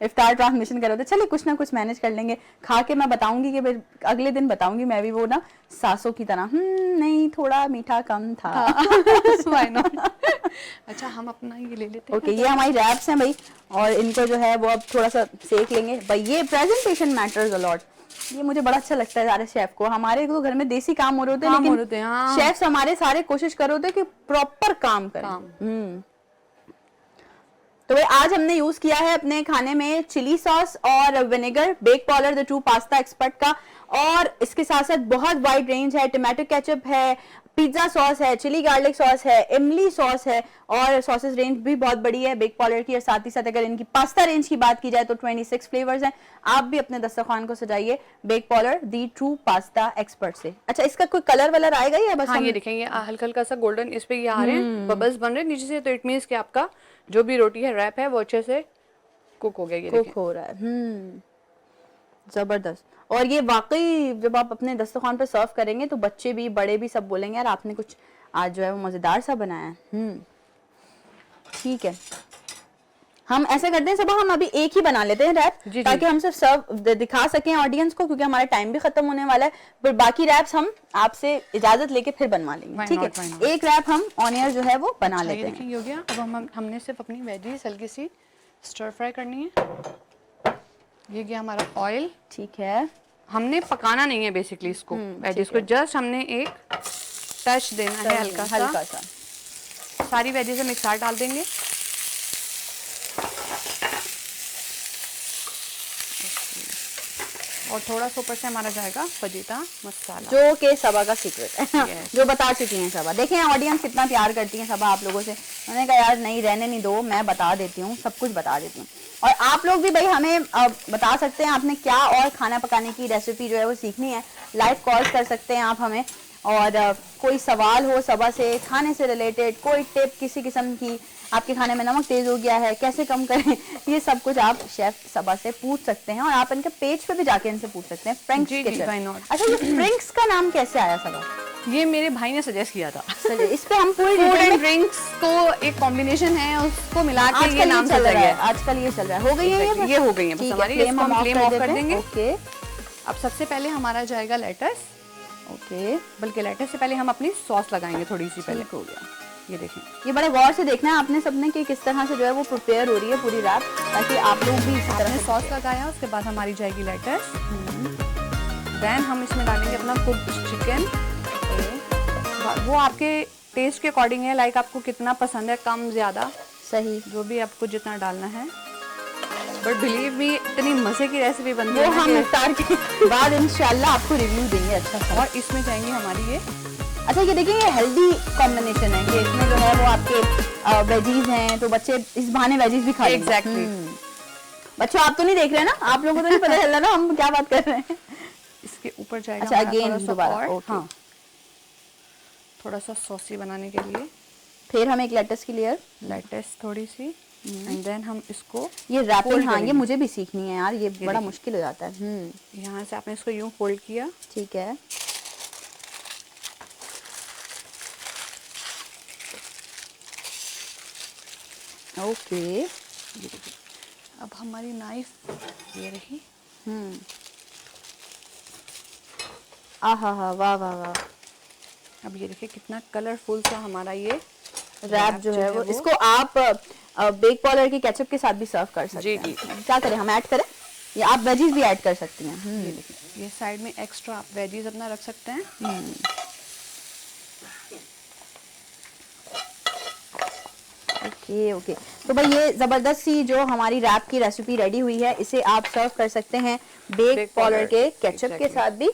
افطار ٹرانسمیشن کر رہے ہوتے ہیں. چلیے کچھ نہ کچھ مینج کر لیں گے, کھا کے میں بتاؤں گی کہ اگلے دن بتاؤں گی میں بھی وہ نا ساسوں کی طرح نہیں تھوڑا میٹھا کم تھا. اچھا ہم اپنا یہ لے لیتے ہیں. اوکے, یہ ہماری ریپس ہیں بھائی, اور ان کو جو ہے وہ اب تھوڑا سا سیک لیں گے. بھائی یہ پریزنٹیشن میٹرز الاٹ, یہ مجھے بڑا اچھا لگتا ہے سارے شیف کو. ہمارے تو گھر میں دیسی کام ہو رہے ہوتے ہیں لیکن شیفs ہمارے سارے کوشش کر رہے ہوتے ہیں کہ پراپر کام کریں. تو آج ہم نے یوز کیا ہے اپنے کھانے میں چلی ساس اور vinegar, back parlour the true pasta expert کا, اور اس کے ساتھ ساتھ بہت وائڈ رینج ہے. ٹمیٹو کیچپ ہے, پیزا ساس ہے, چلی گارلک ساس ہے, املی ساس ہے, اور ساسز رینج بھی بہت بڑی ہے بیک پالر کی. اور ساتھ ہی ساتھ اگر ان کی پاستا رینج کی بات کی جائے تو 26 فلیورز ہیں. آپ بھی اپنے دسترخوان کو سجائیے Bake Parlor the true pasta expert سے. اچھا اس کا کوئی کلر ولر آئے گا یا بس؟ ہاں یہ دیکھیں یہ ہلکا ہلکا سا گولڈن اس پہ یہ آ رہے ہیں, ببلز بن رہے ہیں نیچے سے, تو اٹ مینس کہ آپ کا جو بھی روٹی ہے ریپ ہے وہ اچھے سے کوک ہو گیا. یہ کوک ہو رہا ہے, زبردست. اور یہ واقعی جب آپ اپنے دسترخوان پہ سرو کریں گے تو بچے بھی بڑے بھی سب بولیں گے یار آپ نے کچھ آج جو ہے وہ مزیدار سا بنایا ہے. ٹھیک ہے, ہم ایسا کرتے ہیں صبح ہم ابھی ایک ہی بنا لیتے ہیں ریپ تاکہ ہم صرف سرو دکھا سکیں آڈینس کو, کیونکہ ہمارا ٹائم بھی ختم ہونے والا ہے. پر باقی ریپس ہم آپ سے اجازت لے کے پھر بنوا لیں گے. ٹھیک ہے, ایک ریپ ہم آن ایئر جو ہے وہ بنا لیتے ہیں. یہ ہو گیا. اب ہم نے صرف اپنی ویجیز ہلکی سی سٹر فرائی کرنی ہے. یہ گیا ہمارا آئل. ٹھیک ہے, ہم نے پکانا نہیں ہے بیسکلی اس کو, ویجیز کو جسٹ ہم نے ایک ٹچ دینا ہے ہلکا سا. ساری ویجیز ہم ایک ساتھ ڈال دیں گے. اور تھوڑا سا اوپر سے ہمارا جائے گا فجیتا مسالہ, جو کہ صبا کا سیکرٹ ہے, جو بتا چکی ہیں صبا. دیکھیں آڈینس کتنا پیار کرتی ہیں صبا آپ لوگوں سے. انہوں نے کہا یار نہیں رہنے نہیں دو, میں بتا دیتی ہوں, سب کچھ بتا دیتی ہوں. اور آپ لوگ بھی بھائی ہمیں بتا سکتے ہیں آپ نے کیا اور کھانا پکانے کی ریسیپی جو ہے وہ سیکھنی ہے. لائیو کالز کر سکتے ہیں آپ ہمیں, اور کوئی سوال ہو صبا سے کھانے سے ریلیٹڈ, کوئی ٹپ کسی قسم کی, آپ کے کھانے میں نمک تیز ہو گیا ہے کیسے کم کریں, یہ سب کچھ آپ شیف صبا سے پوچھ سکتے ہیں. اور آپ ان کے پیج پہ بھی جا کے ان سے پوچھ سکتے ہیں. Francs kitchen. اچھا یہ فرینکس کا نام کیسے آیا صبا؟ یہ میرے بھائی نے سجیسٹ کیا تھا. اس پہ ہم پوری فوڈ اینڈ ڈرنکس کو ایک کمبینیشن ہے, اس کو ملا کے یہ نام چل رہا ہے. آج کل یہ چل رہا ہے. ہو گئی ہے یہ ہو گئی ہے بس ہماری. اس کو ہم فلیم آف کر دیں گے. اوکے, اب سب سے پہلے ہمارا جائے گا لیٹس. اوکے, بلکہ لیٹس سے پہلے ہم اپنی ساس لگائیں گے تھوڑی سی پہلے. ہو گیا. یہ دیکھیں, یہ بڑے غور سے دیکھنا ہے آپ نے سب نے کہ کس طرح سے جو ہے وہ پریپیئر ہو رہی ہے پوری رات, تاکہ آپ لوگ بھی اسی طرح سے ساس لگایا. اس کے بعد ہماری جائے گی لیٹس. دین ہم اس میں ڈالیں گے اپنا کوکڈ چکن. وہ آپ کے ٹیسٹ کے اکارڈنگ ہے, لائک آپ کو کتنا پسند ہے, کم زیادہ صحیح, جو بھی آپ کو جتنا ڈالنا ہے. بٹ بلیو می اتنی مزے کی ریسیپی بنتی ہے, وہ ہم افطار کے بعد انشاءاللہ آپ کو ریویو دیں گے اچھا سا. اور اس میں جائیں گی ہماری یہ, اچھا یہ دیکھیں یہ ہیلدی کمبینیشن ہے کہ اس میں جو ہے وہ آپ کے ویجیز ہیں, تو بچے اس بہانے ویجیز بھی کھا لیں گے. ایگزیکٹلی. بچوں آپ تو نہیں دیکھ رہے نا, آپ لوگوں کو تو نہیں پتہ چل رہا نا ہم کیا بات کر رہے ہیں. اس کے اوپر جائے گا اچھا اگین دوبارہ, ہاں تھوڑا سا سوسی بنانے کے لیے. پھر ہم ایک لیٹس کی لیئر, لیٹس تھوڑی سی, اینڈ دین ہم اس کو یہ ریپنگ, ہاں یہ مجھے بھی سیکھنی ہے یار, یہ بڑا مشکل ہو جاتا ہے. یہاں سے آپ نے اس کو یوں فولڈ کیا. ٹھیک ہے, اوکے. اب ہماری نائف یہ رہی. آہا ہا, واہ واہ واہ. اب یہ دیکھیں کتنا کلرفل سا ہمارا یہ ریپ جو ہے وہ, اس کو آپ بیک پالر کی کیچپ کے ساتھ بھی سرو کر سکتے ہیں. کیا کریں ہم ایڈ کریں, یا آپ ویجیز بھی ایڈ کر سکتی ہیں. یہ سائڈ میں ایکسٹرا آپ ویجیز اپنا رکھ سکتے ہیں. اوکے اوکے, تو بھائی یہ زبردست سی جو ہماری ریپ کی ریسیپی ریڈی ہوئی ہے, اسے آپ سرو کر سکتے ہیں بیک پالر کے کیچپ کے ساتھ بھی.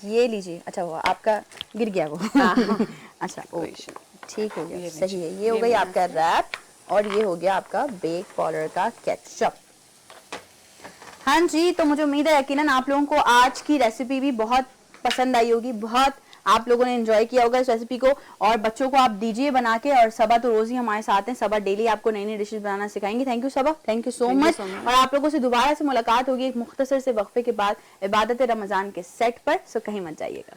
یہ لیجیے, اچھا ہوا آپ کا گر گیا وہ. اچھا ٹھیک ہو گیا, صحیح ہے. یہ ہو گئی آپ کا ریپ, اور یہ ہو گیا آپ کا بیک پالر کا کیچپ. ہاں جی, تو مجھے امید ہے یقیناً آپ لوگوں کو آج کی ریسیپی بھی بہت پسند آئی ہوگی, بہت آپ لوگوں نے انجوائے کیا ہوگا اس ریسیپی کو. اور بچوں کو آپ دیجئے بنا کے, اور صبا تو روز ہی ہمارے ساتھ ہیں, صبا ڈیلی آپ کو نئی نئی ڈشز بنانا سکھائیں گی. Thank you Saba, thank you so much. اور آپ لوگوں سے دوبارہ سے ملاقات ہوگی ایک مختصر سے وقفے کے بعد عبادت رمضان کے سیٹ پر, سو کہیں مت جائیے گا.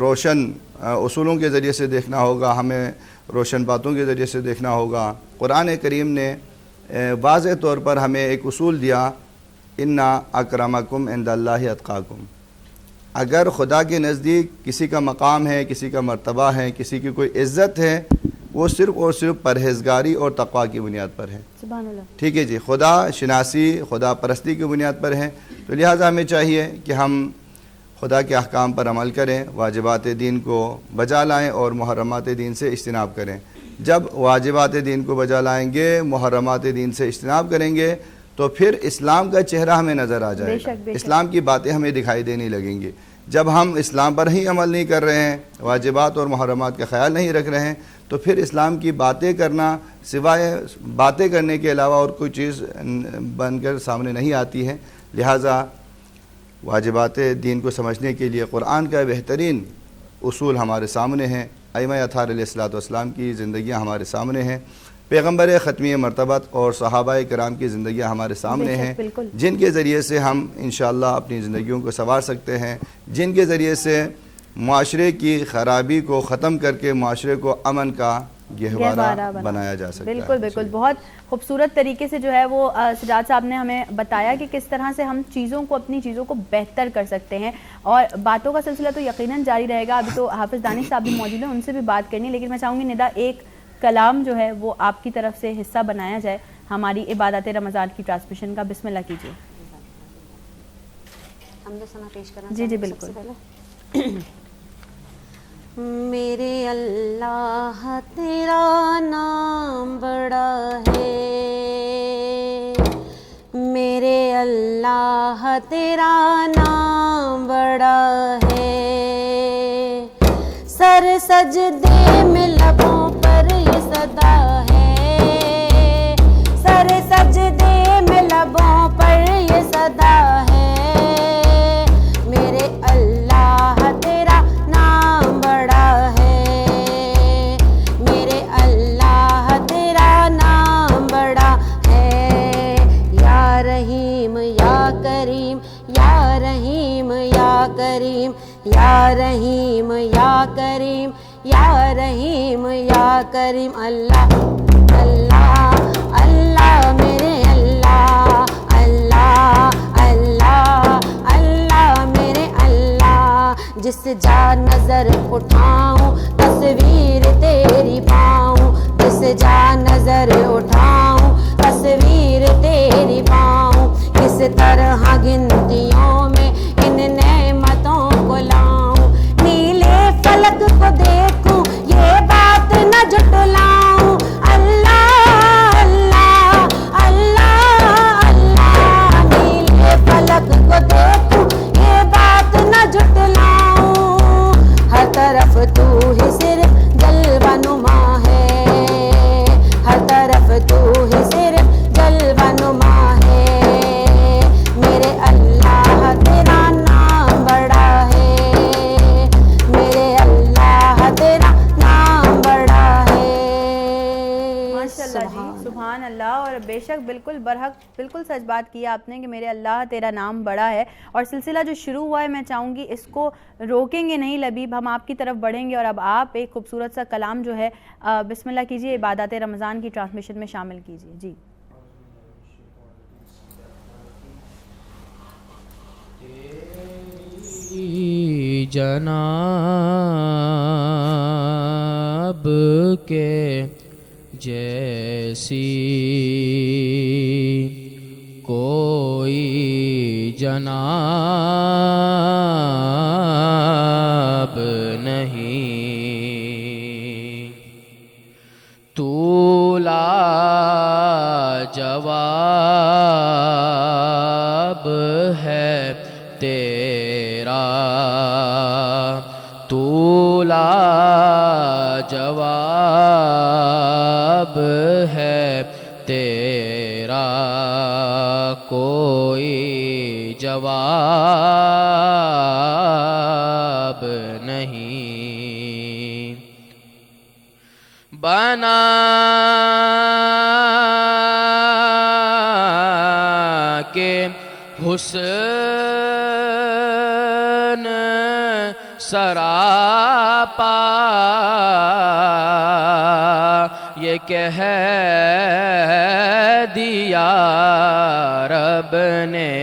روشن اصولوں کے ذریعے سے دیکھنا ہوگا، ہمیں روشن باتوں کے ذریعے سے دیکھنا ہوگا۔ قرآن کریم نے واضح طور پر ہمیں ایک اصول دیا، اِنَّ اَكْرَمَكُمْ عِنْدَ اللہِ أَتْقَاكُمْ۔ اگر خدا کے نزدیک کسی کا مقام ہے، کسی کا مرتبہ ہے، کسی کی کوئی عزت ہے، وہ صرف اور صرف پرہیزگاری اور تقوی کی بنیاد پر ہے۔ سبحان اللہ۔ ٹھیک ہے جی، خدا شناسی، خدا پرستی کی بنیاد پر ہے، تو لہٰذا ہمیں چاہیے کہ ہم خدا کے احکام پر عمل کریں، واجبات دین کو بجا لائیں اور محرمات دین سے اجتناب کریں۔ جب واجبات دین کو بجا لائیں گے، محرمات دین سے اجتناب کریں گے، تو پھر اسلام کا چہرہ ہمیں نظر آ جائے گا، اسلام کی باتیں ہمیں دکھائی دینے لگیں گی۔ جب ہم اسلام پر ہی عمل نہیں کر رہے ہیں، واجبات اور محرمات کا خیال نہیں رکھ رہے ہیں، تو پھر اسلام کی باتیں کرنا سوائے باتیں کرنے کے علاوہ اور کوئی چیز بن کر سامنے نہیں آتی ہے۔ لہٰذا واجبات دین کو سمجھنے کے لیے قرآن کا بہترین اصول ہمارے سامنے ہیں، ائمہ اطہار علیہ الصلوۃ والسلام کی زندگیاں ہمارے سامنے ہیں، پیغمبر ختمی مرتبت اور صحابہ کرام کی زندگیاں ہمارے سامنے ہیں، جن کے ذریعے سے ہم انشاءاللہ اپنی زندگیوں کو سنوار سکتے ہیں، جن کے ذریعے سے معاشرے کی خرابی کو ختم کر کے معاشرے کو امن کا گہوارہ بنایا جا سکتا ہے۔ بالکل بالکل، بہت خوبصورت طریقے سے جو ہے وہ سجاد صاحب نے ہمیں بتایا کہ کس طرح سے ہم چیزوں کو، اپنی چیزوں کو بہتر کر سکتے ہیں، اور باتوں کا سلسلہ تو یقیناً جاری رہے گا۔ ابھی تو حافظ دانش صاحب بھی موجود ہیں، ان سے بھی بات کرنی، لیکن میں چاہوں گی ندا ایک کلام جو ہے وہ آپ کی طرف سے حصہ بنایا جائے ہماری عبادت رمضان کی ٹرانسمیشن کا۔ بسم اللہ کیجیے۔ حمد و ثنا پیش کرنا جی جی چاہوں گی بالکل۔ سب سے پہلے۔ میرے اللہ تیرا نام بڑا ہے، میرے اللہ تیرا نام بڑا ہے، سر سجدے میں لبوں پر یہ صدا ہے، سر سجدے میں لبوں پر یہ صدا ہے، میرے اللہ تیرا نام بڑا ہے، میرے اللہ تیرا نام بڑا ہے، یا رحیم یا کریم، یا رحیم یا کریم، یا رحیم یا کریم، یا رحیم یا کریم، اللہ اللہ اللہ میرے اللہ، اللہ اللہ اللہ میرے اللہ، جس جا نظر اٹھاؤں تصویر تیری پاؤں، جس جا نظر اٹھاؤں تصویر تیری پاؤں، کس طرح گنتیوں میں ان نعمتوں کو لاؤں، نیلے فلک کو دیکھوں یہ بات نہ جھٹلاؤں، اللہ اللہ اللہ اللہ، نیلے فلک کو دیکھوں یہ بات نہ جھٹلاؤں، ہر طرف تو ہی صرف جلوہ نما ہے، ہر طرف تو ہی صرف جلوہ نما ہے، میرے اللہ تیرا نام بڑا ہے، میرے اللہ تیرا نام بڑا ہے۔ ماشاءاللہ جی، سبحان اللہ، اور بے شک بالکل برحق، بالکل سچ بات کی آپ نے کہ میرے اللہ تیرا نام بڑا ہے، اور سلسلہ جو شروع ہوا ہے میں چاہوں گی اس کو روکیں گے نہیں لبیب، ہم آپ کی طرف بڑھیں گے، اور اب آپ ایک خوبصورت سا کلام جو ہے بسم اللہ کیجیے، عبادات رمضان کی ٹرانسمیشن میں شامل کیجیے۔ جی جناب کے جیسی کوئی جناب نہیں، تو لاجواب ہے تیرا، تو لاجواب ہے تیرا، کوئی جواب نہیں، بنا کے حسن سراپا یہ کہہ دیا رب نے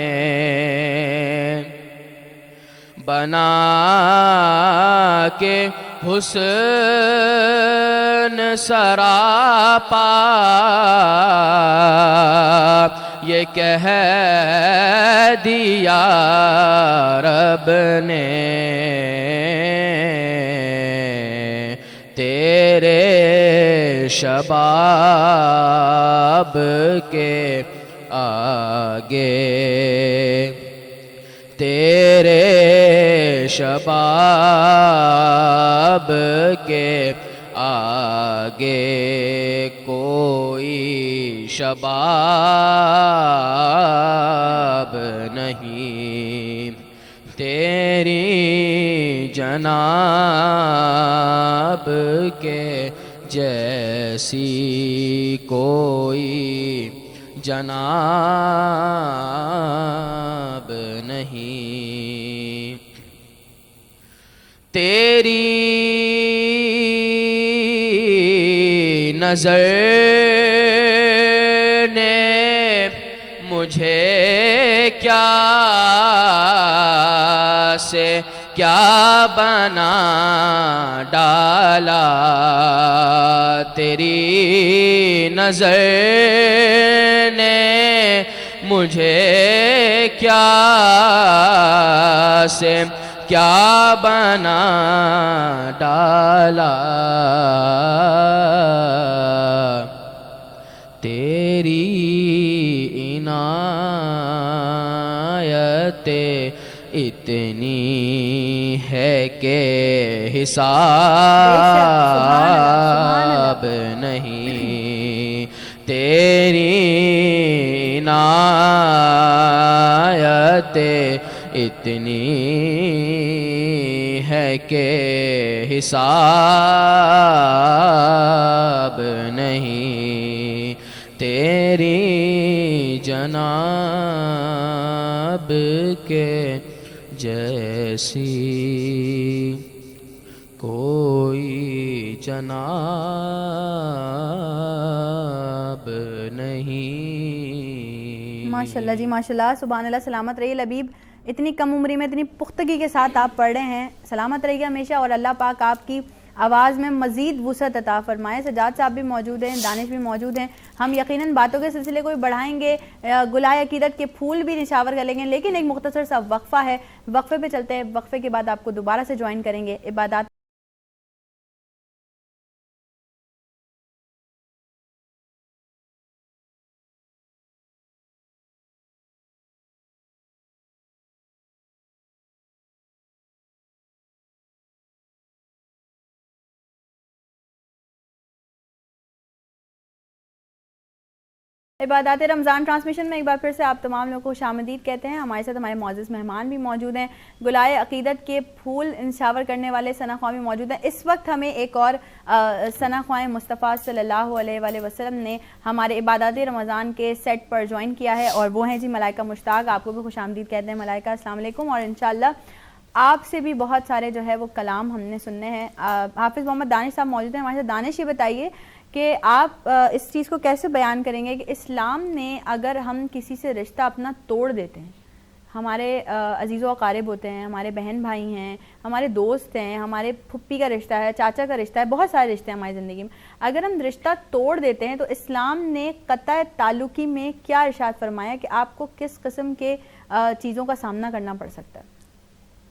بنا کے حسن سراپا یہ کہہ دیا رب نے تیرے شباب کے آگے تیرے شباب کے آگے کوئی شباب نہیں تیری جناب کے جیسی کوئی جناب نہیں تیری نظر نے مجھے کیا سے کیا بنا ڈالا تیری نظر نے مجھے کیا سے کیا بنا ڈالا تیری عنایت اتنی ہے کہ حساب نہیں تیری عنایت اتنی ہے کہ حساب نہیں تیری جناب کے جیسی کوئی جناب نہیں. ماشاءاللہ جی ماشاءاللہ، سبحان اللہ. سلامت رہیے لبیب، اتنی کم عمری میں اتنی پختگی کے ساتھ آپ پڑھ رہے ہیں. سلامت رہیے ہمیشہ، اور اللہ پاک آپ کی آواز میں مزید وسعت عطا فرمائے. سجاد صاحب بھی موجود ہیں، دانش بھی موجود ہیں. ہم یقیناً باتوں کے سلسلے کو بھی بڑھائیں گے، گلائے عقیدت کے پھول بھی نشاور کر لیں گے، لیکن ایک مختصر سا وقفہ ہے. وقفے پہ چلتے ہیں، وقفے کے بعد آپ کو دوبارہ سے جوائن کریں گے. عبادات عبادات رمضان ٹرانسمیشن میں ایک بار پھر سے آپ تمام لوگوں کو خوش آمدید کہتے ہیں. ہمارے ساتھ ہمارے معزز مہمان بھی موجود ہیں، گلائے عقیدت کے پھول انشاور کرنے والے ثنا خواہ بھی موجود ہیں. اس وقت ہمیں ایک اور ثنا خواہ مصطفیٰ صلی اللہ علیہ وآلہ وسلم نے ہمارے عبادات رمضان کے سیٹ پر جوائن کیا ہے، اور وہ ہیں جی ملائکہ مشتاق. آپ کو بھی خوش آمدید کہتے ہیں ملائکہ. السلام علیکم. اور انشاءاللہ آپ سے بھی بہت سارے جو ہے وہ کلام ہم نے سننے ہیں. حافظ محمد دانش صاحب موجود ہیں ہمارے ساتھ. دانش، یہ بتائیے کہ آپ اس چیز کو کیسے بیان کریں گے کہ اسلام نے اگر ہم کسی سے رشتہ اپنا توڑ دیتے ہیں، ہمارے عزیز و اقارب ہوتے ہیں، ہمارے بہن بھائی ہیں، ہمارے دوست ہیں، ہمارے پھپھی کا رشتہ ہے، چاچا کا رشتہ ہے، بہت سارے رشتے ہیں ہماری زندگی میں، اگر ہم رشتہ توڑ دیتے ہیں تو اسلام نے قطع تعلقی میں کیا ارشاد فرمایا کہ آپ کو کس قسم کے چیزوں کا سامنا کرنا پڑ سکتا ہے؟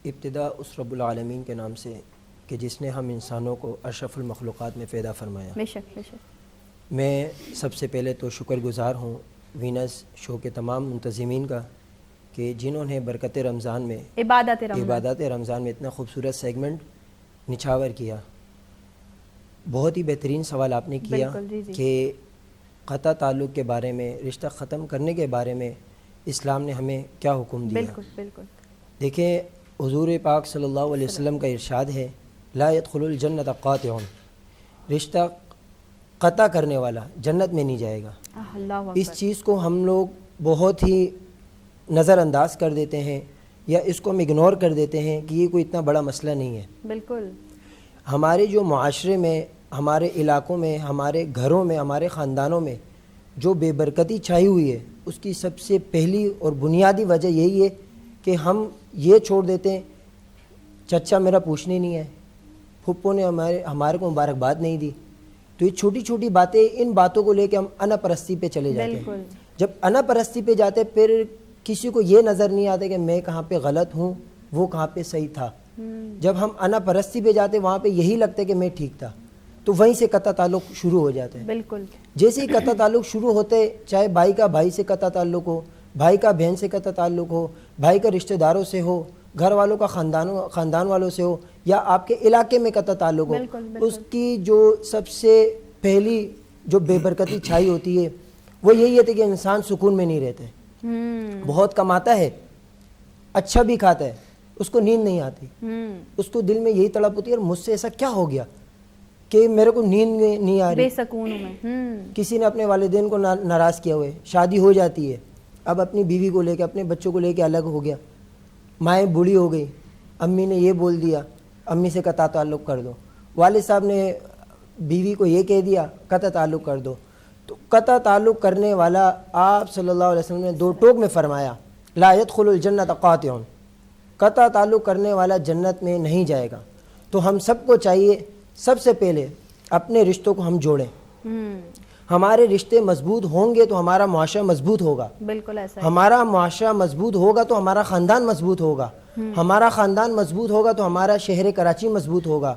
ابتدا اس رب العالمین کے نام سے کہ جس نے ہم انسانوں کو اشرف المخلوقات میں پیدا فرمایا. بے شک بے شک. میں سب سے پہلے تو شکر گزار ہوں وینس شو کے تمام منتظمین کا کہ جنہوں نے برکت رمضان میں عبادات رمضان میں اتنا خوبصورت سیگمنٹ نچھاور کیا. بہت ہی بہترین سوال آپ نے کیا کہ قطع تعلق کے بارے میں، رشتہ ختم کرنے کے بارے میں اسلام نے ہمیں کیا حکم دیا. بالکل بالکل. دیکھیں حضور پاک صلی اللہ علیہ وسلم کا ارشاد ہے لا يدخل الجنت قاطع، رشتہ قطع کرنے والا جنت میں نہیں جائے گا. اس چیز کو ہم لوگ بہت ہی نظر انداز کر دیتے ہیں یا اس کو ہم اگنور کر دیتے ہیں کہ یہ کوئی اتنا بڑا مسئلہ نہیں ہے. بالکل. ہمارے جو معاشرے میں، ہمارے علاقوں میں، ہمارے گھروں میں، ہمارے خاندانوں میں جو بے برکتی چھائی ہوئی ہے، اس کی سب سے پہلی اور بنیادی وجہ یہی ہے کہ ہم یہ چھوڑ دیتے ہیں چچا میرا پوچھنے نہیں ہے، پھپھو نے ہمارے کو مبارکباد نہیں دی. تو یہ چھوٹی چھوٹی باتیں، ان باتوں کو لے کے ہم انا پرستی پہ چلے جاتے ہیں. جب انا پرستی پہ جاتے پھر کسی کو یہ نظر نہیں آتا کہ میں کہاں پہ غلط ہوں، وہ کہاں پہ صحیح تھا. جب ہم انا پرستی پہ جاتے وہاں پہ یہی لگتا ہے کہ میں ٹھیک تھا، تو وہیں سے قطع تعلق شروع ہو جاتا ہے. بالکل. جیسے ہی قطع تعلق شروع ہوتے، چاہے بھائی کا بھائی سے قطع تعلق ہو، بھائی کا بہن سے قطع تعلق ہو، بھائی کا رشتہ داروں سے ہو، گھر والوں کا خاندان والوں سے ہو، یا آپ کے علاقے میں قطع تعلق ہو، اس کی جو سب سے پہلی جو بے برکتی چھائی ہوتی ہے وہ یہی ہے کہ انسان سکون میں نہیں رہتے. بہت کماتا ہے، اچھا بھی کھاتا ہے، اس کو نیند نہیں آتی. اس کو دل میں یہی تڑپ ہوتی ہے اور مجھ سے ایسا کیا ہو گیا کہ میرے کو نیند نہیں آ رہی. بے سکون میں. کسی نے اپنے والدین کو ناراض کیا ہوئے، شادی ہو جاتی ہے، اب اپنی بیوی کو لے کے، اپنے بچوں کو لے کے الگ ہو گیا، مائیں بوڑھی ہو گئی، امی نے یہ بول دیا، امی سے قطع تعلق کر دو، والد صاحب نے بیوی کو یہ کہہ دیا قطع تعلق کر دو. تو قطع تعلق کرنے والا آپ صلی اللہ علیہ وسلم نے 2 ٹوک میں فرمایا لا يدخل الجنت قاطع، قطع تعلق کرنے والا جنت میں نہیں جائے گا. تو ہم سب کو چاہیے سب سے پہلے اپنے رشتوں کو ہم جوڑیں. ہمارے رشتے مضبوط ہوں گے تو ہمارا معاشرہ مضبوط ہوگا. بالکل ایسا. ہمارا معاشرہ مضبوط ہوگا تو ہمارا خاندان مضبوط ہوگا. ہمارا خاندان مضبوط ہوگا تو ہمارا شہر کراچی مضبوط ہوگا.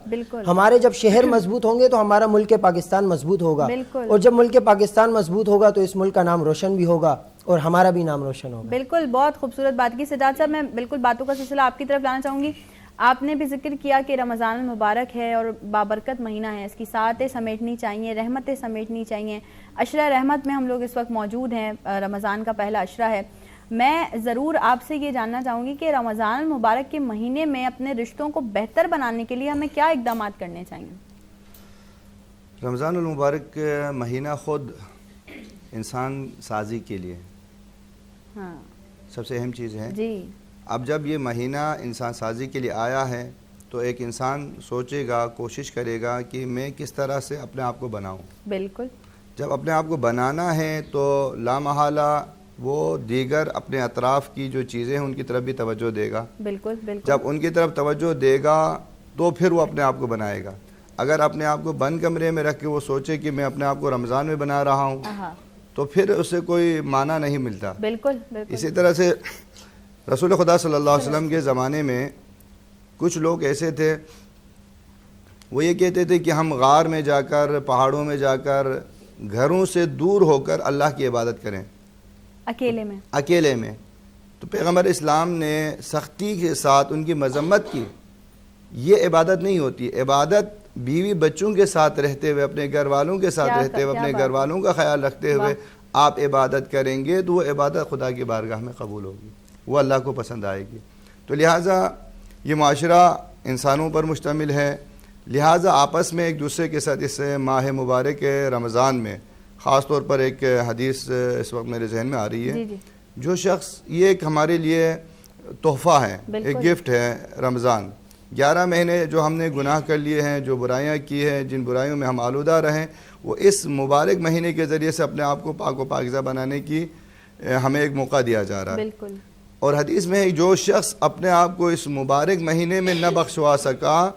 ہمارے جب شہر مضبوط ہوں گے تو ہمارا ملک پاکستان مضبوط ہوگا. اور جب ملک پاکستان مضبوط ہوگا تو اس ملک کا نام روشن بھی ہوگا اور ہمارا بھی نام روشن ہوگا. بالکل. بہت خوبصورت بات کی سجاد صاحب. میں بالکل باتوں کا سلسلہ آپ کی طرف لانا چاہوں گی. آپ نے بھی ذکر کیا کہ رمضان المبارک ہے اور بابرکت مہینہ ہے، اس کی ساعتیں سمیٹنی چاہیے، رحمتیں سمیٹنی چاہیے. عشرہ رحمت میں ہم لوگ اس وقت موجود ہیں، رمضان کا پہلا عشرہ ہے. میں ضرور آپ سے یہ جاننا چاہوں گی کہ رمضان المبارک کے مہینے میں اپنے رشتوں کو بہتر بنانے کے لیے ہمیں کیا اقدامات کرنے چاہیے؟ رمضان المبارک مہینہ خود انسان سازی کے لیے سب سے اہم چیز ہے. جی. اب جب یہ مہینہ انسان سازی کے لیے آیا ہے تو ایک انسان سوچے گا، کوشش کرے گا کہ میں کس طرح سے اپنے آپ کو بناؤں. بالکل. جب اپنے آپ کو بنانا ہے تو لامحالہ وہ دیگر اپنے اطراف کی جو چیزیں ہیں ان کی طرف بھی توجہ دے گا. بالکل بالکل. جب ان کی طرف توجہ دے گا تو پھر وہ اپنے آپ کو بنائے گا. اگر اپنے آپ کو بند کمرے میں رکھ کے وہ سوچے کہ میں اپنے آپ کو رمضان میں بنا رہا ہوں تو پھر اسے کوئی معنی نہیں ملتا. بالکل بالکل. اسی طرح سے رسول خدا صلی اللہ علیہ وسلم کے زمانے میں کچھ لوگ ایسے تھے، وہ یہ کہتے تھے کہ ہم غار میں جا کر، پہاڑوں میں جا کر، گھروں سے دور ہو کر اللہ کی عبادت کریں، اکیلے میں. تو پیغمبر اسلام نے سختی کے ساتھ ان کی مذمت کی. یہ عبادت نہیں ہوتی. عبادت بیوی بچوں کے ساتھ رہتے ہوئے، اپنے گھر والوں کے ساتھ رہتے ہوئے، اپنے گھر والوں کا خیال رکھتے ہوئے آپ عبادت کریں گے تو وہ عبادت خدا کی بارگاہ میں قبول ہوگی، وہ اللہ کو پسند آئے گی. تو لہٰذا یہ معاشرہ انسانوں پر مشتمل ہے، لہٰذا آپس میں ایک دوسرے کے ساتھ اس ماہ مبارک رمضان میں خاص طور پر ایک حدیث اس وقت میرے ذہن میں آ رہی ہے. جو شخص، یہ ایک ہمارے لیے تحفہ ہے، ایک گفٹ ہے. رمضان 11 مہینے جو ہم نے گناہ کر لیے ہیں، جو برائیاں کی ہیں، جن برائیوں میں ہم آلودہ رہیں، وہ اس مبارک مہینے کے ذریعے سے اپنے آپ کو پاک و پاکیزہ بنانے کی ہمیں ایک موقع دیا جا رہا ہے. بالکل. اور حدیث میں جو شخص اپنے آپ کو اس مبارک مہینے میں نہ بخشوا سکا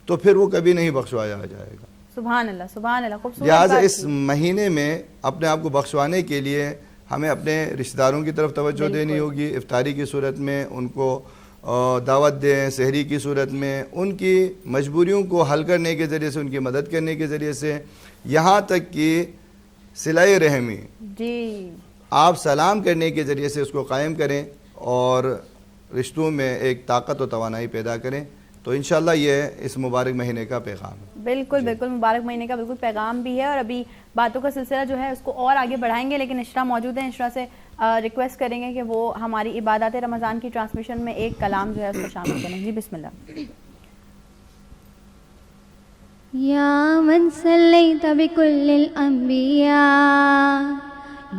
تو پھر وہ کبھی نہیں بخشوایا جائے گا. سبحان اللہ سبحان اللہ. خوبصورت. لہٰذا اس مہینے میں اپنے آپ کو بخشوانے کے لیے ہمیں اپنے رشتہ داروں کی طرف توجہ دینی ہوگی. افطاری کی صورت میں ان کو دعوت دیں، سحری کی صورت میں ان کی مجبوریوں کو حل کرنے کے ذریعے سے، ان کی مدد کرنے کے ذریعے سے، یہاں تک کہ صلہ رحمی، جی، آپ سلام کرنے کے ذریعے سے اس کو قائم کریں اور رشتوں میں ایک طاقت و توانائی پیدا کریں. تو انشاءاللہ یہ اس مبارک مہینے کا پیغام ہے. بالکل بالکل مبارک مہینے کا بالکل پیغام بھی ہے. اور ابھی باتوں کا سلسلہ جو ہے اس کو اور آگے بڑھائیں گے، لیکن اشرا موجود ہیں، اشرا سے ریکویسٹ کریں گے کہ وہ ہماری عبادات رمضان کی ٹرانسمیشن میں ایک کلام جو ہے اس کو شامل کریں. جی بسم اللہ. یا من صلیت بکل الانبیاء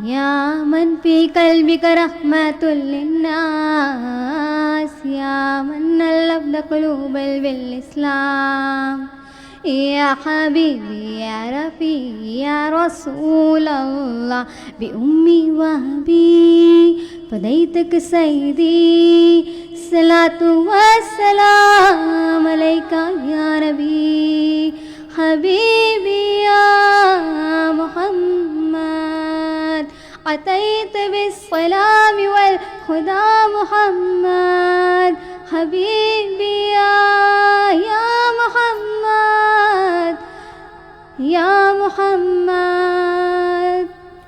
یا من فی قلبک رحمت للناس الناس يا من ألفت قلوب بالإسلام يا حبيبي يا رفيقي يا رسول الله بأمي وأبي فديتك سيدي الصلاة والسلام عليك يا نبي حبيبي يا محمد أتيت بالسلام والهدى محمد حبيبي يا محمد يا محمد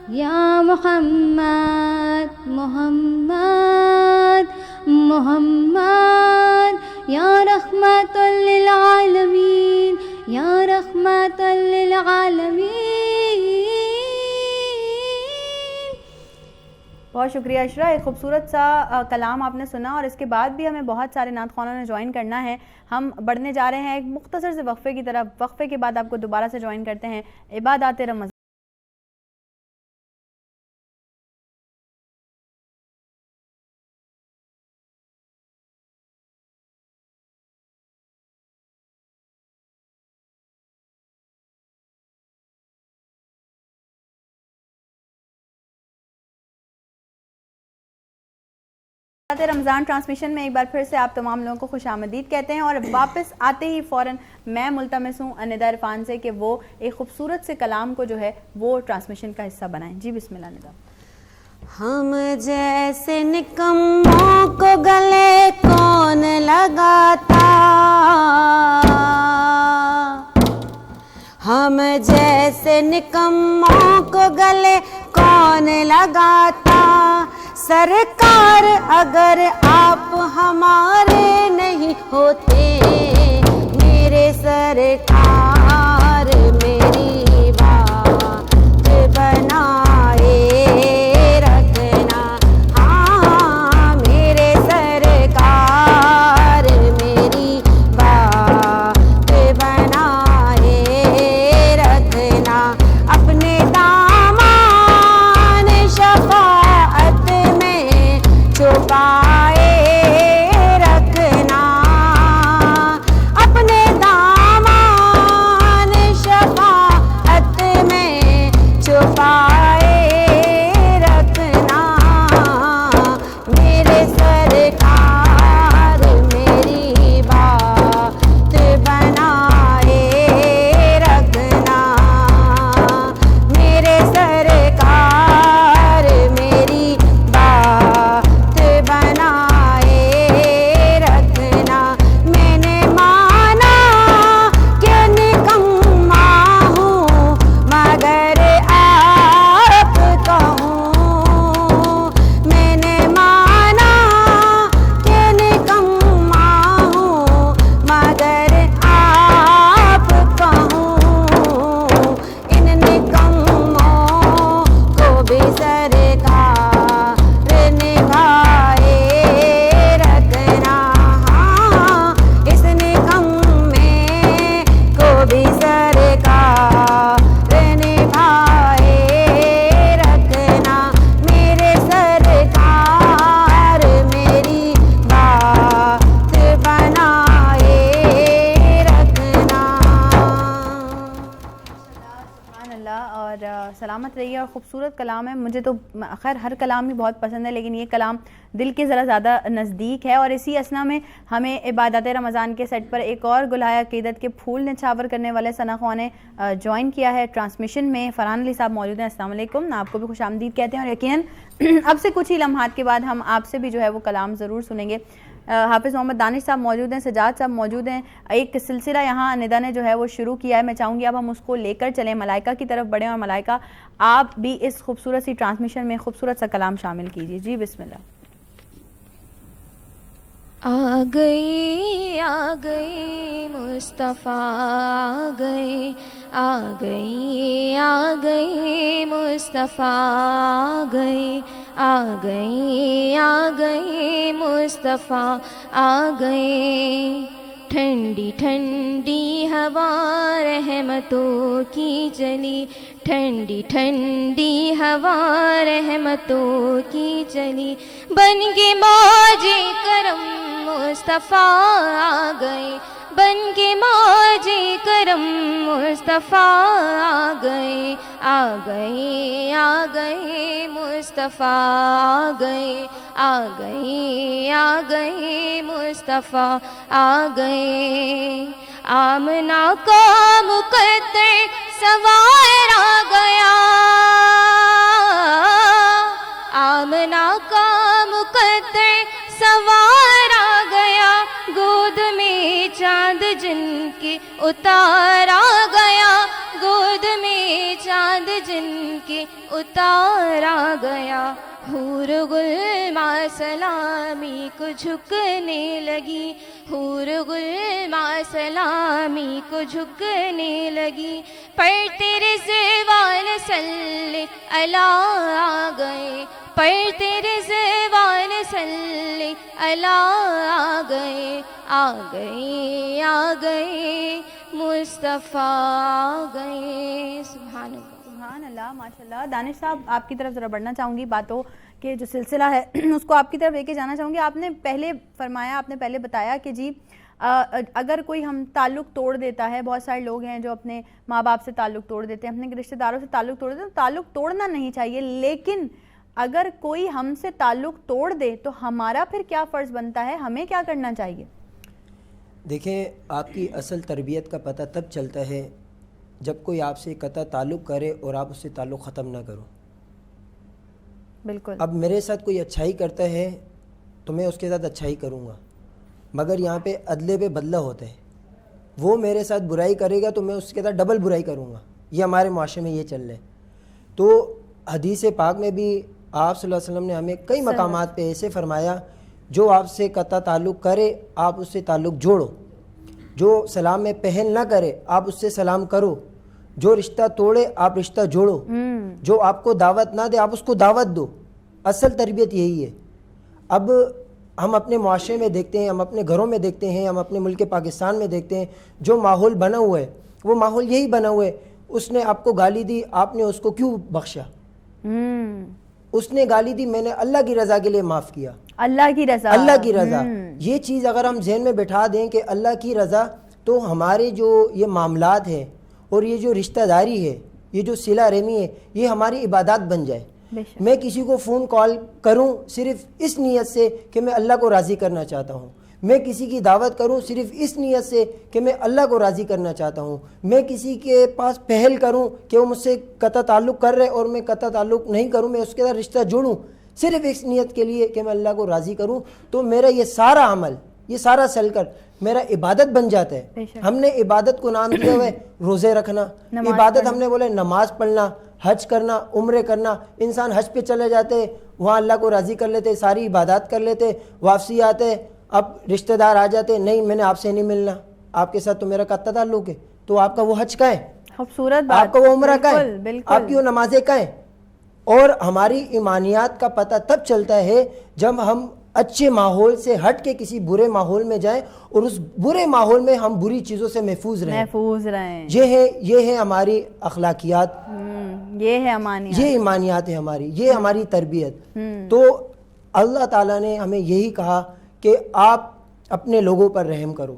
يا محمد محمد محمد يا رحمة للعالمين يا رحمة للعالمين. بہت شکریہ عشرہ, ایک خوبصورت سا کلام آپ نے سنا, اور اس کے بعد بھی ہمیں بہت سارے نعت خوانوں نے جوائن کرنا ہے. ہم بڑھنے جا رہے ہیں ایک مختصر سے وقفے کی طرف. وقفے کے بعد آپ کو دوبارہ سے جوائن کرتے ہیں عبادات رمضان. رمضان ٹرانسمیشن میں ایک بار پھر سے آپ تمام لوگوں کو خوش آمدید کہتے ہیں, اور واپس آتے ہی فوراً میں ملتمس ہوں ندا عرفان سے کہ وہ ایک خوبصورت سے کلام کو جو ہے وہ ٹرانسمیشن کا حصہ بنائیں. جی بسم اللہ ندا. ہم جیسے نکموں کو گلے کون لگاتا, ہم جیسے نکموں کو گلے کون لگاتا, سرکار اگر آپ ہمارے نہیں ہوتے, میرے سرکار میری بات بنائے رکھنا, ہاں میرے سرکار میری بات بنائے رکھنا, اپنے دامان شفاعت چھپائے رکھنا, اپنے دامان شفاعت میں چھپائے رکھنا, میرے سرکار میری بات بنائے رکھنا, میرے سرکار میری بات بنائے رکھنا. میں نے مانا کہ نکما ہوں مگر آپ کا ہوں, میں نے مانا کہ نکما ہوں مگر آپ کا ہوں, ان نکموں کو بھی سرکار نبھائے رکھنا, ہاں اس نکمے کو بھی سرکار نبھائے رکھنا, میرے سرکار میری بات بنائے رکھنا. سبحان اللہ, اور سلامت رہیے. اور خوبصورت کلام ہے, مجھے تو خیر ہر کلام ہی بہت پسند ہے, لیکن یہ کلام دل کے ذرا زیادہ نزدیک ہے. اور اسی اسنا میں ہمیں عبادات رمضان کے سیٹ پر ایک اور گلہائے عقیدت کے پھول نچھاور کرنے والے ثنا خواہ نے جوائن کیا ہے ٹرانسمیشن میں. فرحان علی صاحب موجود ہیں. السلام علیکم, آپ کو بھی خوش آمدید کہتے ہیں, اور یقیناً اب سے کچھ ہی لمحات کے بعد ہم آپ سے بھی جو ہے وہ کلام ضرور سنیں گے. حافظ محمد دانش صاحب موجود ہیں, سجاد صاحب موجود ہیں. ایک سلسلہ یہاں ندا نے جو ہے وہ شروع کیا ہے, میں چاہوں گی اب ہم اس کو لے کر چلیں, ملائکہ کی طرف بڑھیں, اور ملائکہ آپ بھی اس خوبصورت سی ٹرانسمیشن میں خوبصورت سا کلام شامل کیجیے. جی بسم اللہ. آ گئی مصطفیٰ آ گئی مصطفیٰ آ گئی مصطفیٰ آ گئی ٹھنڈی ٹھنڈی ہوا رحمتوں کی چلی، ٹھنڈی ٹھنڈی ہوا رحمتوں کی چلی، بن کے موج کرم مصطفیٰ آ گئے، بن کے موج کرم مصطفیٰ آ گئے، آ گئے آ گئے مصطفیٰ آ گئے، آ گئے آ گئے مصطفیٰ آ گئے، آمنہ کا مقدر سوار آ گیا، آمنہ کا مقدر سوار آ گیا، گود میں چاند جن کے اتار آ گیا، گود میں چاند جن کے اتار آ گیا، حور گل ماں سلامی کو جھکنے لگی، حور گل ماں سلامی کو جھکنے لگی، پر تیرے زیوان صلی اللہ آ گئے، پر تیرے زیوان صلی اللہ آ گئے، آ گئے آ گئے مصطفیٰ آ گئے۔ سبحان اللہ، سبحان اللہ، ماشاء اللہ۔ دانش صاحب آپ کی طرف ذرا بڑھنا چاہوں گی، باتوں کے جو سلسلہ ہے اس کو آپ کی طرف لے کے جانا چاہوں گی۔ آپ نے پہلے فرمایا، آپ نے پہلے بتایا کہ جی اگر کوئی ہم تعلق توڑ دیتا ہے، بہت سارے لوگ ہیں جو اپنے ماں باپ سے تعلق توڑ دیتے ہیں، اپنے رشتہ داروں سے تعلق توڑ دیتے ہیں، تعلق توڑنا نہیں چاہیے، لیکن اگر کوئی ہم سے تعلق توڑ دے تو ہمارا پھر کیا فرض بنتا ہے، ہمیں کیا کرنا چاہیے؟ دیکھیں، آپ کی اصل تربیت کا پتہ تب چلتا ہے جب کوئی آپ سے قطع تعلق کرے اور آپ اس سے تعلق ختم نہ کرو۔ بالکل۔ اب میرے ساتھ کوئی اچھائی کرتا ہے تو میں اس کے ساتھ اچھائی کروں گا، مگر یہاں پہ عدلے پہ بدلہ ہوتا ہے، وہ میرے ساتھ برائی کرے گا تو میں اس کے ساتھ ڈبل برائی کروں گا، یہ ہمارے معاشرے میں یہ چل رہا ہے۔ تو حدیث پاک میں بھی آپ صلی اللہ علیہ وسلم نے ہمیں کئی مقامات پہ ایسے فرمایا، جو آپ سے قطع تعلق کرے آپ اس سے تعلق جوڑو، جو سلام میں پہل نہ کرے آپ اس سے سلام کرو، جو رشتہ توڑے آپ رشتہ جوڑو، جو آپ کو دعوت نہ دے آپ اس کو دعوت دو۔ اصل تربیت یہی ہے۔ اب ہم اپنے معاشرے میں دیکھتے ہیں، ہم اپنے گھروں میں دیکھتے ہیں، ہم اپنے ملک پاکستان میں دیکھتے ہیں، جو ماحول بنا ہوا ہے وہ ماحول یہی بنا ہوا ہے، اس نے آپ کو گالی دی، آپ نے اس کو کیوں بخشا؟ اس نے گالی دی، میں نے اللہ کی رضا کے لیے معاف کیا۔ اللہ کی رضا، اللہ کی رضا، یہ چیز اگر ہم ذہن میں بٹھا دیں کہ اللہ کی رضا، تو ہمارے جو یہ معاملات ہیں اور یہ جو رشتہ داری ہے، یہ جو صلہ رحمی ہے، یہ ہماری عبادات بن جائے۔ میں کسی کو فون کال کروں صرف اس نیت سے کہ میں اللہ کو راضی کرنا چاہتا ہوں، میں کسی کی دعوت کروں صرف اس نیت سے کہ میں اللہ کو راضی کرنا چاہتا ہوں، میں کسی کے پاس پہل کروں کہ وہ مجھ سے قطع تعلق کر رہے اور میں قطع تعلق نہیں کروں، میں اس کے ساتھ رشتہ جوڑوں صرف اس نیت کے لیے کہ میں اللہ کو راضی کروں، تو میرا یہ سارا عمل، یہ سارا سل کر میرا عبادت بن جاتا ہے۔ ہم نے عبادت کو نام دیا ہوا ہے روزے رکھنا، عبادت ہم نے بولا نماز پڑھنا، حج کرنا، عمرے کرنا۔ انسان حج پہ چلے جاتے، وہاں اللہ کو راضی کر لیتے، ساری عبادات کر لیتے، واپسی آتے، اب رشتہ دار آ جاتے، نہیں میں نے آپ سے نہیں ملنا، آپ کے ساتھ تو میرا قطع تعلق ہے، تو آپ کا وہ حج کا ہے، خوبصورت بات، آپ کا وہ عمرہ کا ہے، آپ کی وہ نمازیں کا ہے۔ اور ہماری ایمانیات کا پتہ تب چلتا ہے جب ہم اچھے ماحول سے ہٹ کے کسی برے ماحول میں جائیں اور اس برے ماحول میں ہم بری چیزوں سے محفوظ رہیں۔ یہ ہے ہماری اخلاقیات، یہ ہے امانیات، یہ ایمانیات ہے ہماری، یہ ہماری تربیت۔ تو اللہ تعالیٰ نے ہمیں یہی کہا کہ آپ اپنے لوگوں پر رحم کرو،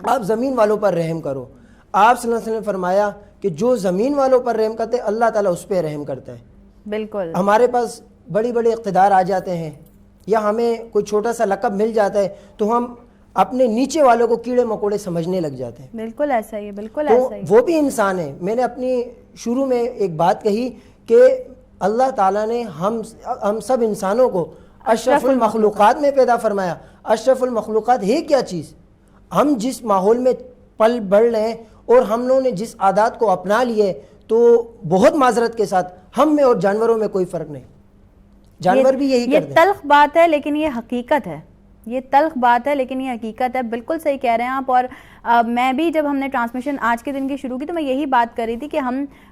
آپ زمین والوں پر رحم کرو۔ آپ صلی اللہ علیہ وسلم نے فرمایا کہ جو زمین والوں پر رحم کرتے اللہ تعالیٰ اس پہ رحم کرتا ہے۔ بالکل۔ ہمارے پاس بڑی بڑے اقتدار آ جاتے ہیں یا ہمیں کوئی چھوٹا سا لقب مل جاتا ہے تو ہم اپنے نیچے والوں کو کیڑے مکوڑے سمجھنے لگ جاتے ہیں۔ بالکل ایسا ہی ہے، بالکل ایسا ہی۔ وہ بھی انسان ہے۔ میں نے اپنی شروع میں ایک بات کہی کہ اللہ تعالیٰ نے ہم سب انسانوں کو اشرف المخلوقات میں پیدا فرمایا۔ اشرف المخلوقات ہے کیا چیز؟ ہم جس ماحول میں پل بڑھ رہے ہیں اور ہم لوگوں نے جس عادات کو اپنا لیے، تو بہت معذرت کے ساتھ ہم میں اور جانوروں میں کوئی فرق نہیں، جانور بھی یہی کرتے ہیں۔ یہ تلخ بات ہے لیکن یہ حقیقت ہے، یہ تلخ بات ہے لیکن یہ حقیقت ہے، بالکل صحیح کہہ رہے ہیں آپ۔ اور میں بھی جب ہم نے ٹرانسمیشن آج کے دن کی شروع کی تو میں یہی بات کر رہی تھی کہ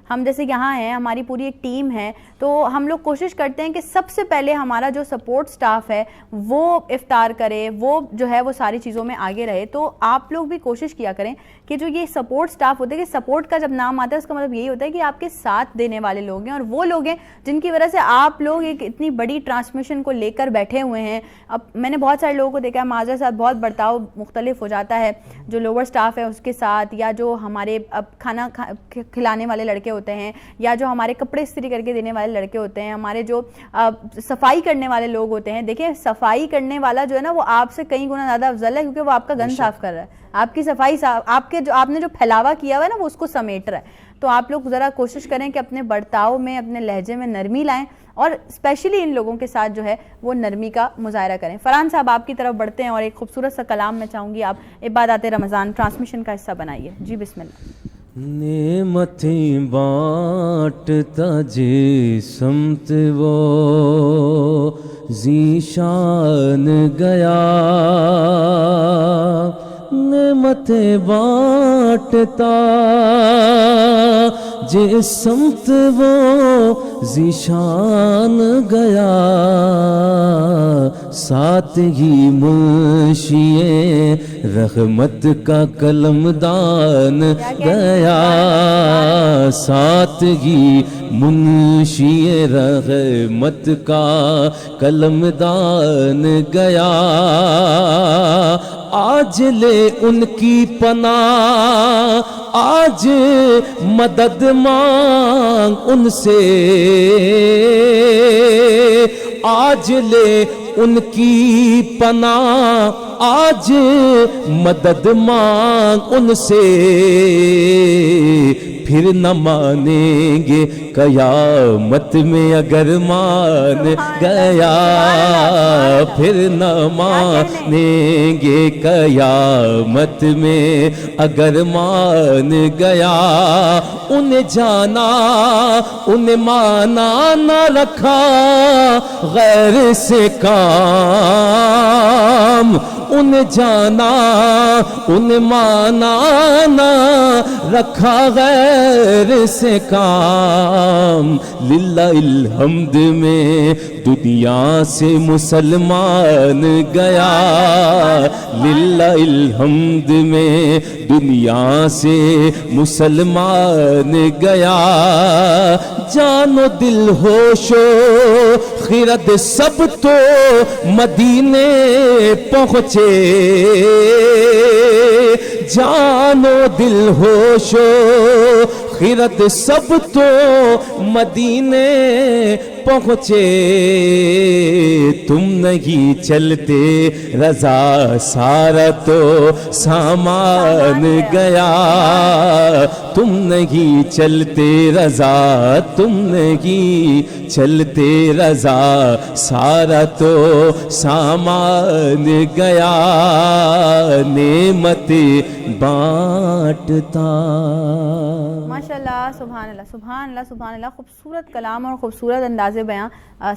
ہم جیسے یہاں ہیں, ہماری پوری ایک ٹیم ہے, تو ہم لوگ کوشش کرتے ہیں کہ سب سے پہلے ہمارا جو سپورٹ سٹاف ہے وہ افطار کرے, وہ جو ہے وہ ساری چیزوں میں آگے رہے. تو آپ لوگ بھی کوشش کیا کریں کہ جو یہ سپورٹ سٹاف ہوتے ہیں, کہ سپورٹ کا جب نام آتا ہے اس کا مطلب یہی ہوتا ہے کہ آپ کے ساتھ دینے والے لوگ ہیں, اور وہ لوگ ہیں جن کی وجہ سے آپ لوگ ایک اتنی بڑی ٹرانسمیشن کو لے کر بیٹھے ہوئے ہیں. اب میں نے بہت سارے لوگوں کو دیکھا ہے معذرت ساتھ بہت برتاؤ مختلف ہو جاتا ہے جو لوور سٹاف ہے اس کے ساتھ, یا جو ہمارے اب کھانا کھلانے والے لڑکے ہوتے ہیں, یا جو ہمارے کپڑے استری کر کے دینے والے لڑکے ہوتے ہیں, ہمارے جو صفائی کرنے والے لوگ ہوتے ہیں. دیکھیں صفائی کرنے والا جو ہے نا وہ آپ سے کئی گنا زیادہ افضل ہے, کیونکہ وہ آپ کا گن صاف کر رہا ہے, آپ کی صفائی آپ نے جو پھیلاوا کیا ہوا ہے نا وہ اس کو سمیٹ رہا ہے. تو آپ لوگ ذرا کوشش کریں کہ اپنے برتاؤ میں, اپنے لہجے میں نرمی لائیں, اور اسپیشلی ان لوگوں کے ساتھ جو ہے وہ نرمی کا مظاہرہ کریں. فرحان صاحب آپ کی طرف بڑھتے ہیں اور ایک خوبصورت سا کلام میں چاہوں گی آپ عبادات رمضان ٹرانسمیشن کا حصہ بنائیے. جی بسم اللہ. نعمتیں بانٹتا جس سمت وہ ذیشان گیا, نعمتیں بانٹتا جس سمت وہ ذیشان گیا, ساتھ ہی منشی رحمت کا قلم دان گیا, ساتھ ہی منشی رحمت کا قلم دان گیا. آج لے ان کی پناہ, آج مدد مانگ ان سے, آج لے ان کی پناہ, آج مدد مانگ ان سے, پھر نہ مانیں گے قیامت میں اگر مان گیا, پھر نہ مانیں گے قیامت میں اگر مان گیا. انہیں جانا انہیں مانا نہ رکھا غیر سے کام, انہیں جانا انہیں مانا نہ رکھا غیر سے کام. للہ الحمد میں دنیا سے مسلمان گیا, للہ الحمد میں دنیا سے مسلمان گیا. جان و دل ہوش و خرد سب تو مدینے پہنچے, جان و دل ہوش و خرد سب تو مدینے پہنچے. تم نہیں چلتے رضا سارا تو سامان گیا, تم نہیں چلتے رضا, تم نہیں چلتے رضا, سارا تو سامان گیا. نعمت بانٹتا. ماشاءاللہ, سبحان اللہ سبحان اللہ سبحان اللہ. خوبصورت کلام اور خوبصورت انداز بیاں.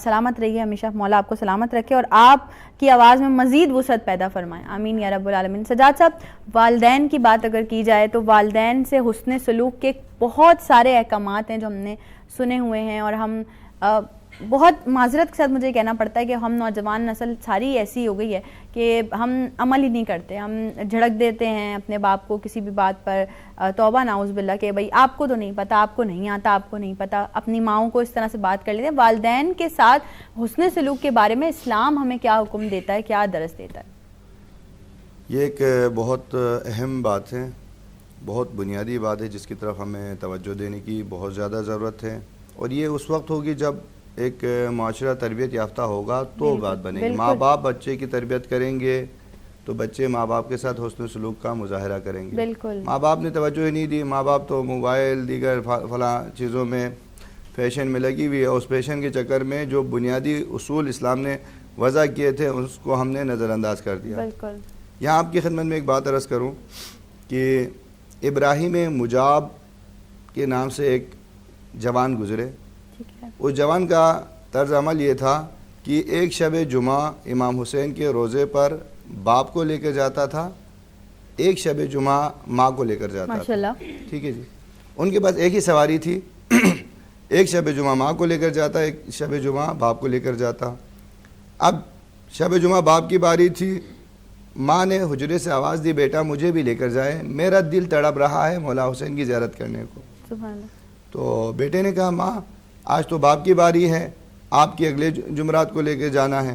سلامت رہیے ہمیشہ, مولا آپ کو سلامت رکھے اور آپ کی آواز میں مزید وسعت پیدا فرمائے, آمین یا رب العالمین. سجاد صاحب, والدین کی بات اگر کی جائے تو والدین سے حسن سلوک کے بہت سارے احکامات ہیں جو ہم نے سنے ہوئے ہیں, اور ہم بہت معذرت کے ساتھ مجھے کہنا پڑتا ہے کہ ہم نوجوان نسل ساری ایسی ہو گئی ہے کہ ہم عمل ہی نہیں کرتے, ہم جھڑک دیتے ہیں اپنے باپ کو کسی بھی بات پر. توبہ نعوذ باللہ کہ بھائی آپ کو تو نہیں پتہ, آپ کو نہیں آتا, آپ کو نہیں پتہ. اپنی ماؤں کو اس طرح سے بات کر لیتے ہیں. والدین کے ساتھ حسن سلوک کے بارے میں اسلام ہمیں کیا حکم دیتا ہے, کیا درس دیتا ہے؟ یہ ایک بہت اہم بات ہے, بہت بنیادی بات ہے جس کی طرف ہمیں توجہ دینے کی بہت زیادہ ضرورت ہے. اور یہ اس وقت ہوگی جب ایک معاشرہ تربیت یافتہ ہوگا تو بات بنے گی. ماں باپ بچے کی تربیت کریں گے تو بچے ماں باپ کے ساتھ حسن سلوک کا مظاہرہ کریں گے. بالکل. ماں باپ نے توجہ ہی نہیں دی, ماں باپ تو موبائل دیگر فلاں چیزوں میں فیشن میں لگی ہوئی ہے. اس فیشن کے چکر میں جو بنیادی اصول اسلام نے وضع کیے تھے اس کو ہم نے نظر انداز کر دیا. بالکل. یہاں آپ کی خدمت میں ایک بات عرض کروں کہ ابراہیم مجاب کے نام سے ایک جوان گزرے. اس جوان کا طرز عمل یہ تھا کہ ایک شب جمعہ امام حسین کے روزے پر باپ کو لے کے جاتا تھا ایک شب جمعہ ماں کو لے کر جاتا تھا. ماشاءاللہ. ٹھیک ہے جی. ان کے پاس ایک ہی سواری تھی. ایک شب جمعہ ماں کو لے کر جاتا, ایک شب جمعہ باپ کو لے کر جاتا. اب شب جمعہ باپ کی باری تھی. ماں نے حجرے سے آواز دی, بیٹا مجھے بھی لے کر جائے, میرا دل تڑپ رہا ہے مولا حسین کی زیارت کرنے کو. سبحان اللہ. تو بیٹے نے کہا ماں آج تو باپ کی باری ہے, آپ کی اگلے جمعرات کو لے کے جانا ہے.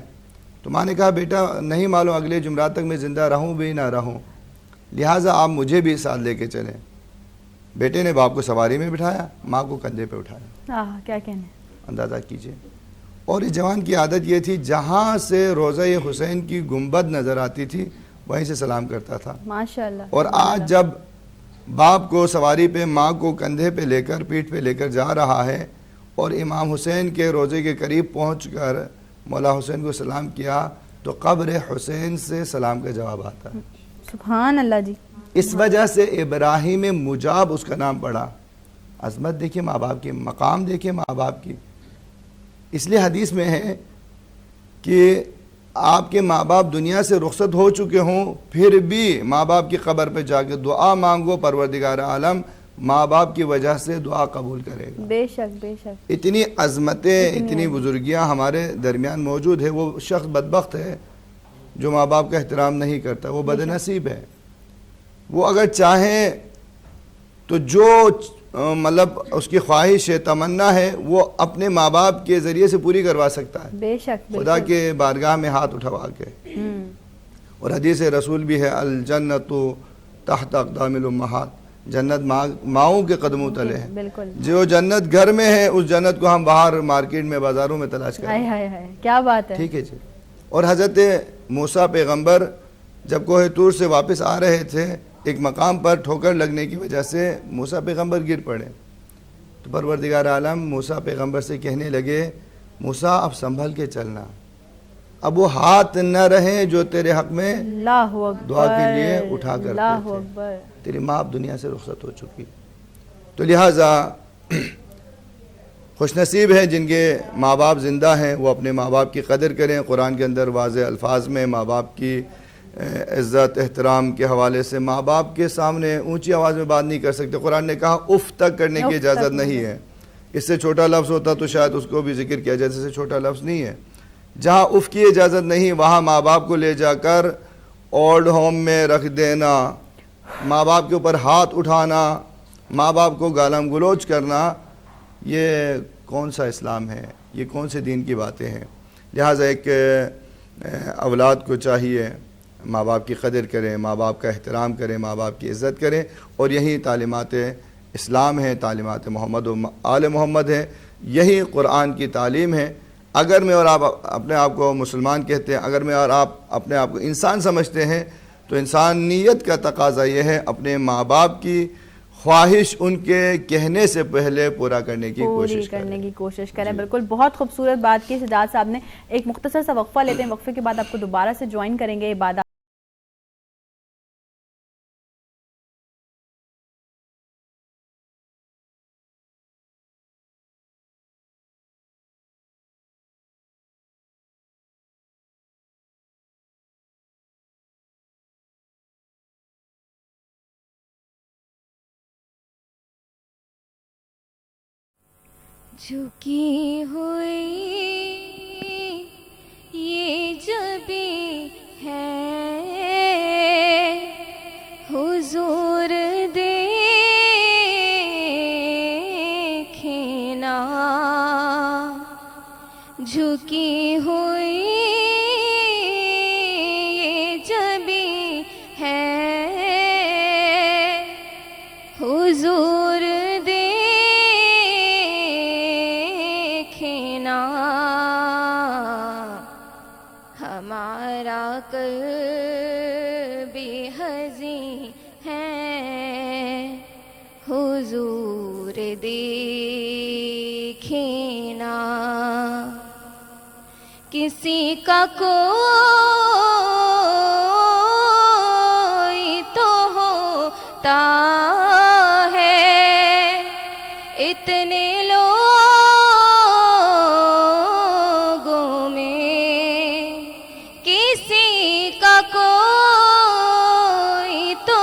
تو ماں نے کہا بیٹا نہیں معلوم اگلے جمعرات تک میں زندہ رہوں بھی نہ رہوں, لہٰذا آپ مجھے بھی ساتھ لے کے چلیں. بیٹے نے باپ کو سواری میں بٹھایا, ماں کو کندھے پہ اٹھایا. کیا کہنے, اندازہ کیجئے. اور اس جوان کی عادت یہ تھی جہاں سے روضہ حسین کی گنبد نظر آتی تھی وہیں سے سلام کرتا تھا. ماشاءاللہ. اور آج جب باپ کو سواری پہ, ماں کو کندھے پہ لے کر, پیٹھ پہ لے کر جا رہا ہے, اور امام حسین کے روضے کے قریب پہنچ کر مولا حسین کو سلام کیا, تو قبر حسین سے سلام کا جواب آتا ہے. سبحان اللہ جی. اس وجہ سے ابراہیم مجاب اس کا نام پڑا. عظمت دیکھیے ماں باپ کی, مقام دیکھیے ماں باپ کی. اس لیے حدیث میں ہے کہ آپ کے ماں باپ دنیا سے رخصت ہو چکے ہوں, پھر بھی ماں باپ کی قبر پہ جا کے دعا مانگو, پروردگار عالم ماں باپ کی وجہ سے دعا قبول کرے گا. بے شک بے شک. اتنی عظمتیں, اتنی بزرگیاں ہمارے درمیان موجود ہے. وہ شخص بدبخت ہے جو ماں باپ کا احترام نہیں کرتا, وہ بد نصیب ہے. وہ اگر چاہیں تو جو مطلب اس کی خواہش ہے, تمنا ہے, وہ اپنے ماں باپ کے ذریعے سے پوری کروا سکتا ہے. بے شک. خدا کے بارگاہ میں ہاتھ اٹھوا کے. اور حدیث رسول بھی ہے, الجنت تحت اقدام الامہات, جنت ماؤں کے قدموں تلے ہے. بالکل. جو جنت گھر میں ہے اس جنت کو ہم باہر مارکیٹ میں, بازاروں میں تلاش کریں. کیا بات ہے. ٹھیک ہے جی. اور حضرت موسیٰ پیغمبر جب کوہ طور سے واپس آ رہے تھے, ایک مقام پر ٹھوکر لگنے کی وجہ سے موسیٰ پیغمبر گر پڑے. تو پروردگار عالم موسیٰ پیغمبر سے کہنے لگے, موسیٰ اب سنبھل کے چلنا, اب وہ ہاتھ نہ رہیں جو تیرے حق میں دعا کے لیے اٹھا کرتے تھے. تیری ماں اب دنیا سے رخصت ہو چکی. تو لہٰذا خوش نصیب ہیں جن کے ماں باپ زندہ ہیں, وہ اپنے ماں باپ کی قدر کریں. قرآن کے اندر واضح الفاظ میں ماں باپ کی عزت احترام کے حوالے سے, ماں باپ کے سامنے اونچی آواز میں بات نہیں کر سکتے. قرآن نے کہا اف تک کرنے کی اجازت نہیں ہے. اس سے چھوٹا لفظ ہوتا تو شاید اس کو بھی ذکر کیا جائے, اس سے چھوٹا لفظ نہیں ہے. جہاں اف کی اجازت نہیں, وہاں ماں باپ کو لے جا کر اولڈ ہوم میں رکھ دینا, ماں باپ کے اوپر ہاتھ اٹھانا, ماں باپ کو گالم گلوچ کرنا, یہ کون سا اسلام ہے, یہ کون سے دین کی باتیں ہیں. لہٰذا ایک اولاد کو چاہیے ماں باپ کی قدر کریں, ماں باپ کا احترام کریں, ماں باپ کی عزت کریں. اور یہی تعلیمات اسلام ہیں, تعلیمات محمد و آل محمد ہیں, یہی قرآن کی تعلیم ہے. اگر میں اور آپ اپنے آپ کو مسلمان کہتے ہیں, اگر میں اور آپ اپنے آپ کو انسان سمجھتے ہیں, تو انسانیت کا تقاضا یہ ہے اپنے ماں باپ کی خواہش ان کے کہنے سے پہلے پورا کرنے کی کوشش کریں. بالکل, بہت خوبصورت بات کی سجاد صاحب نے. ایک مختصر سا وقفہ لیتے ہیں, وقفے کے بعد آپ کو دوبارہ سے جوائن کریں گے. عبادات جھکی ہوئی یہ جبیں ہے حضور دیکھنا, جھکی ہوئی یہ جبیں ہے حضور ہمارا قلب حزین ہے حضور دیکھنا. کسی کا کوئی تو ہوتا ہے, اتنے کوئی تو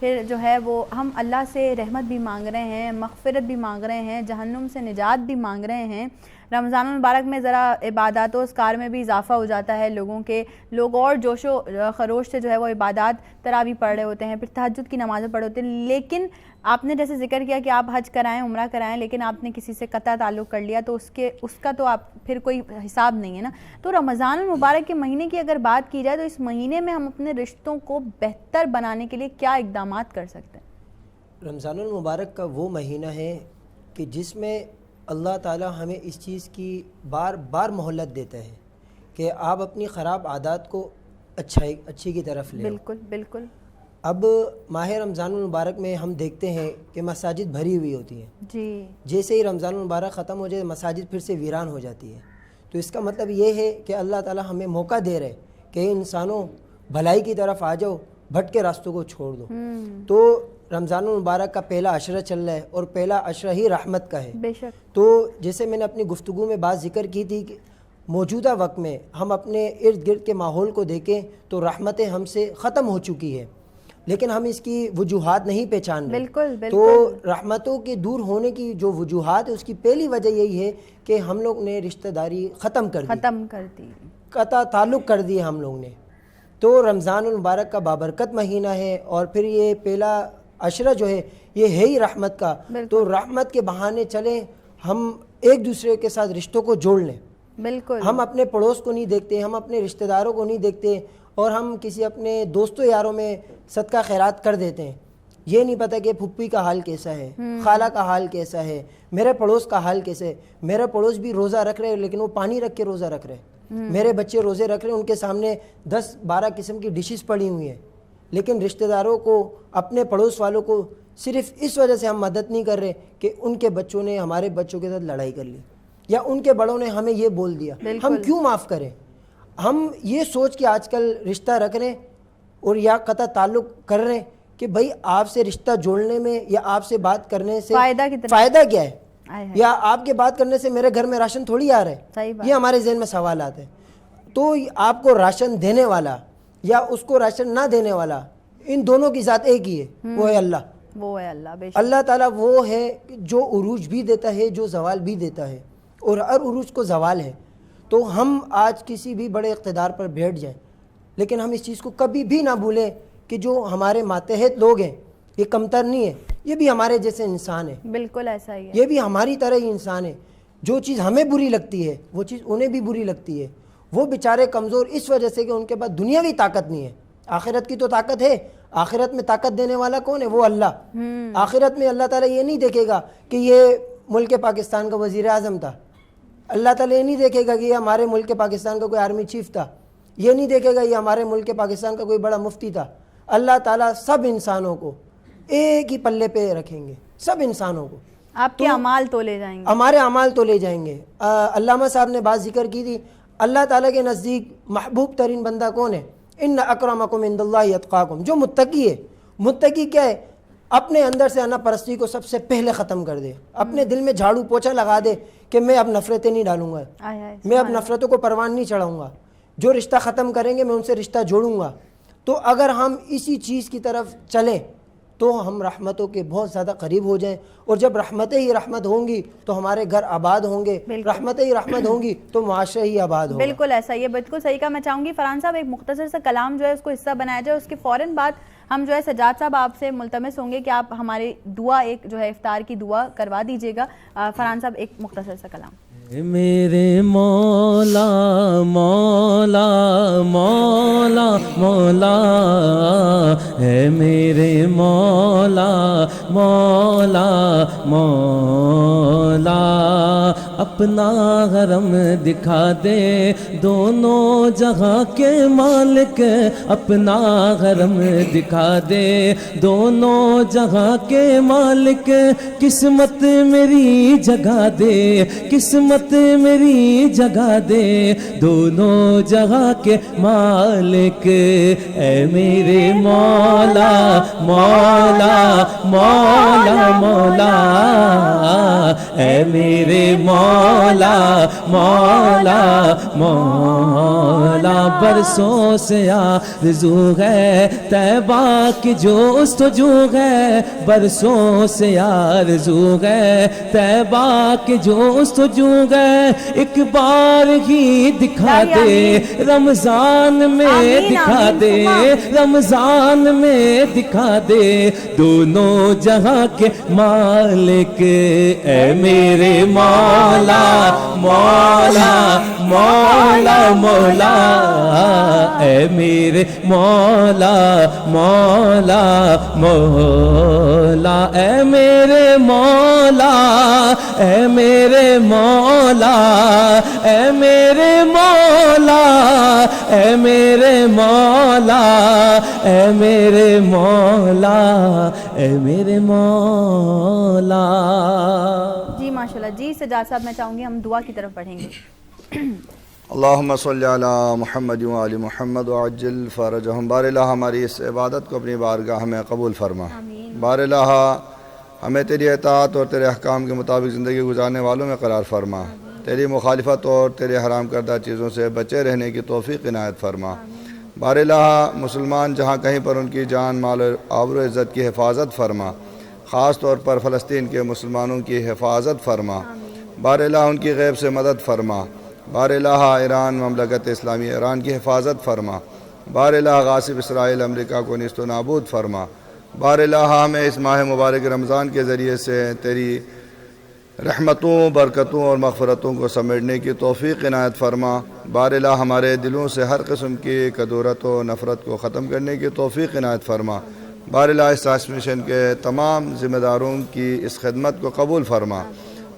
پھر جو ہے وہ ہم اللہ سے رحمت بھی مانگ رہے ہیں, مغفرت بھی مانگ رہے ہیں, جہنم سے نجات بھی مانگ رہے ہیں. رمضان المبارک میں ذرا عبادات و اذکار میں بھی اضافہ ہو جاتا ہے لوگوں کے, لوگ اور جوش و خروش سے جو ہے وہ عبادات تراویح پڑھ رہے ہوتے ہیں, پھر تہجد کی نمازیں پڑھ رہے ہوتے ہیں. لیکن آپ نے جیسے ذکر کیا کہ آپ حج کرائیں, عمرہ کرائیں, لیکن آپ نے کسی سے قطع تعلق کر لیا تو اس کا تو آپ پھر کوئی حساب نہیں ہے نا. تو رمضان المبارک کے مہینے کی اگر بات کی جائے تو اس مہینے میں ہم اپنے رشتوں کو بہتر بنانے کے لیے کیا اقدامات کر سکتے ہیں؟ رمضان المبارک کا وہ مہینہ ہے کہ جس میں اللہ تعالیٰ ہمیں اس چیز کی بار بار مہلت دیتا ہے کہ آپ اپنی خراب عادات کو اچھی کی طرف لیں. بالکل بالکل. اب ماہ رمضان المبارک میں ہم دیکھتے ہیں کہ مساجد بھری ہوئی ہوتی ہیں جی, جیسے ہی رمضان المبارک ختم ہو جائے مساجد پھر سے ویران ہو جاتی ہے. تو اس کا مطلب یہ ہے کہ اللہ تعالیٰ ہمیں موقع دے رہے کہ انسانوں بھلائی کی طرف آ جاؤ, بھٹ کے راستوں کو چھوڑ دو. تو رمضان المبارک کا پہلا عشرہ چل رہا ہے اور پہلا عشرہ ہی رحمت کا ہے. بے شک. تو جیسے میں نے اپنی گفتگو میں بات ذکر کی تھی کہ موجودہ وقت میں ہم اپنے ارد گرد کے ماحول کو دیکھیں تو رحمتیں ہم سے ختم ہو چکی ہے, لیکن ہم اس کی وجوہات نہیں پہچان رہے. بالکل بالکل. تو رحمتوں کے دور ہونے کی جو وجوہات ہے اس کی پہلی وجہ یہی ہے کہ ہم لوگ نے رشتہ داری ختم کر دی, قطع تعلق کر دیے ہم لوگ نے. تو رمضان المبارک کا بابرکت مہینہ ہے اور پھر یہ پہلا عشرہ جو ہے یہ ہے ہی رحمت کا. تو رحمت کے بہانے چلیں ہم ایک دوسرے کے ساتھ رشتوں کو جوڑ لیں. بالکل. ہم اپنے پڑوس کو نہیں دیکھتے, ہم اپنے رشتہ داروں کو نہیں دیکھتے اور ہم کسی اپنے دوستوں یاروں میں صدقہ خیرات کر دیتے ہیں. یہ نہیں پتہ کہ پھپھی کا حال کیسا ہے, خالہ کا حال کیسا ہے, میرے پڑوس کا حال کیسا ہے. میرے پڑوس بھی روزہ رکھ رہے لیکن وہ پانی رکھ کے روزہ رکھ رہے. میرے بچے روزے رکھ رہے ہیں, ان کے سامنے 10-12 قسم کی ڈشز پڑی ہوئی ہیں, لیکن رشتہ داروں کو, اپنے پڑوس والوں کو صرف اس وجہ سے ہم مدد نہیں کر رہے کہ ان کے بچوں نے ہمارے بچوں کے ساتھ لڑائی کر لی یا ان کے بڑوں نے ہمیں یہ بول دیا. ہم کیوں معاف کریں؟ ہم یہ سوچ کے آج کل رشتہ رکھ رہے ہیں اور یا قطع تعلق کر رہے ہیں کہ بھائی آپ سے رشتہ جوڑنے میں یا آپ سے بات کرنے سے فائدہ کیا ہے, یا آپ کے بات کرنے سے میرے گھر میں راشن تھوڑی آ رہا ہے. یہ ہمارے ذہن میں سوالات ہیں. تو آپ کو راشن دینے والا یا اس کو راشن نہ دینے والا, ان دونوں کی ذات ایک ہی ہے, وہ ہے اللہ. وہ ہے اللہ. اللہ تعالیٰ وہ ہے جو عروج بھی دیتا ہے, جو زوال بھی دیتا ہے, اور ہر عروج کو زوال ہے. تو ہم آج کسی بھی بڑے اقتدار پر بیٹھ جائیں, لیکن ہم اس چیز کو کبھی بھی نہ بھولیں کہ جو ہمارے ماتحت لوگ ہیں یہ کمتر نہیں ہے, یہ بھی ہمارے جیسے انسان ہے. بالکل ایسا ہی ہے. یہ بھی ہماری طرح ہی انسان ہے. جو چیز ہمیں بری لگتی ہے وہ چیز انہیں بھی بری لگتی ہے. وہ بیچارے کمزور اس وجہ سے کہ ان کے پاس دنیاوی طاقت نہیں ہے, آخرت کی تو طاقت ہے. آخرت میں طاقت دینے والا کون ہے؟ وہ اللہ. آخرت میں اللہ تعالیٰ یہ نہیں دیکھے گا کہ یہ ملک پاکستان کا وزیر اعظم تھا, اللہ تعالیٰ یہ نہیں دیکھے گا کہ یہ ہمارے ملک پاکستان کا کوئی آرمی چیف تھا, یہ نہیں دیکھے گا یہ ہمارے ملک پاکستان کا کوئی بڑا مفتی تھا. اللہ تعالیٰ سب انسانوں کو ایک ہی پلے پہ رکھیں گے, سب انسانوں کو. آپ کے اعمال تو لے جائیں گے, ہمارے اعمال تو لے جائیں گے. علامہ صاحب نے بات ذکر کی تھی, اللہ تعالیٰ کے نزدیک محبوب ترین بندہ کون ہے؟ ان اکرمکم عند اللہ اتقاکم. جو متقی ہے. متقی کیا ہے؟ اپنے اندر سے انا پرستی کو سب سے پہلے ختم کر دے, اپنے دل میں جھاڑو پوچھا لگا دے کہ میں اب نفرتیں نہیں ڈالوں گا, میں اب نفرتوں کو پروان نہیں چڑھاؤں گا, جو رشتہ ختم کریں گے میں ان سے رشتہ جوڑوں گا. تو اگر ہم اسی چیز کی طرف چلیں تو ہم رحمتوں کے بہت زیادہ قریب ہو جائیں, اور جب رحمتیں ہی رحمت ہوں گی تو ہمارے گھر آباد ہوں گے, رحمتیں ہی رحمت ہوں گی تو معاشرہ ہی آباد ہوگا. بالکل ایسا ہی ہے, بالکل صحیح کہا. میں چاہوں گی فرحان صاحب ایک مختصر سا کلام جو ہے اس کو حصہ بنایا جائے, اس کے فوراً بعد ہم جو ہے سجاد صاحب آپ سے ملتمس ہوں گے کہ آپ ہماری دعا ایک جو ہے افطار کی دعا کروا دیجیے گا. فرحان صاحب ایک مختصر سا کلام. میرے مولا مولا مولا مولا ہے میرے مولا مولا مولا, اپنا حرم دکھا دے دونوں جہاں کے مالک, اپنا حرم دکھا دے دونوں جہاں کے مالک, قسمت میری جگہ دے قسمت میری جگہ دے دونوں جگہ کے مالک, اے میرے مولا مولا مولا مولا, اے میرے مولا مولا مولا مولا برسوں سے آرزو ہے طیبہ کی جستجو ہے برسوں سے آرزو ہے طیبہ کی جستجو ہے ایک بار ہی دکھا دے رمضان میں دکھا دے رمضان میں دکھا دے دونوں جہاں کے مالک اے میرے مولا مولا مولا مولا اے میرے مولا مولا مولا اے میرے مولا اے میرے مولا اے میرے مولا اے میرے مولا اے میرے مولا اے میرے مولا. جی ماشاءاللہ. جی سجاد صاحب میں چاہوں گی ہم دعا کی طرف بڑھیں گے. اللہم صلی علی محمد و آل محمد وعجل فرجہم. بار الہ ہماری اس عبادت کو اپنی بارگاہ میں قبول فرما. بار الہ ہمیں تیری اطاعت اور تیرے احکام کے مطابق زندگی گزارنے والوں میں قرار فرما. تیری مخالفت اور تیرے حرام کردہ چیزوں سے بچے رہنے کی توفیق عنایت فرما. بار الہ مسلمان جہاں کہیں پر ان کی جان مال اور آبرو عزت کی حفاظت فرما. خاص طور پر فلسطین کے مسلمانوں کی حفاظت فرما. بار الہ ان کی غیب سے مدد فرما. بار الہ ایران مملکت اسلامی ایران کی حفاظت فرما. بار الہ غاصب اسرائیل امریکہ کو نیست و نابود فرما. بار الہ ہمیں اس ماہ مبارک رمضان کے ذریعے سے تیری رحمتوں برکتوں اور مغفرتوں کو سمیٹنے کی توفیق عنایت فرما. بار الہ ہمارے دلوں سے ہر قسم کی کدورت و نفرت کو ختم کرنے کی توفیق عنایت فرما. بار الہ اس ٹرانسمیشن کے تمام ذمہ داروں کی اس خدمت کو قبول فرما.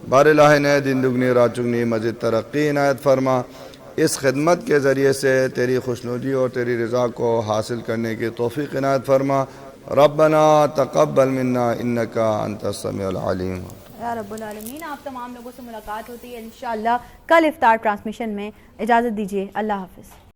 بار الہ نے دن دگنی رات چگنی مزید ترقی عنایت فرما. اس خدمت کے ذریعے سے تیری خوشنودی اور تیری رضا کو حاصل کرنے کی توفیق عنایت فرما. ربنا تقبل منا انکا انت السمیع العلیم. یا رب العالمین. آپ تمام لوگوں سے ملاقات ہوتی ہے انشاءاللہ کل افطار ٹرانسمیشن میں. اجازت دیجیے. اللہ حافظ.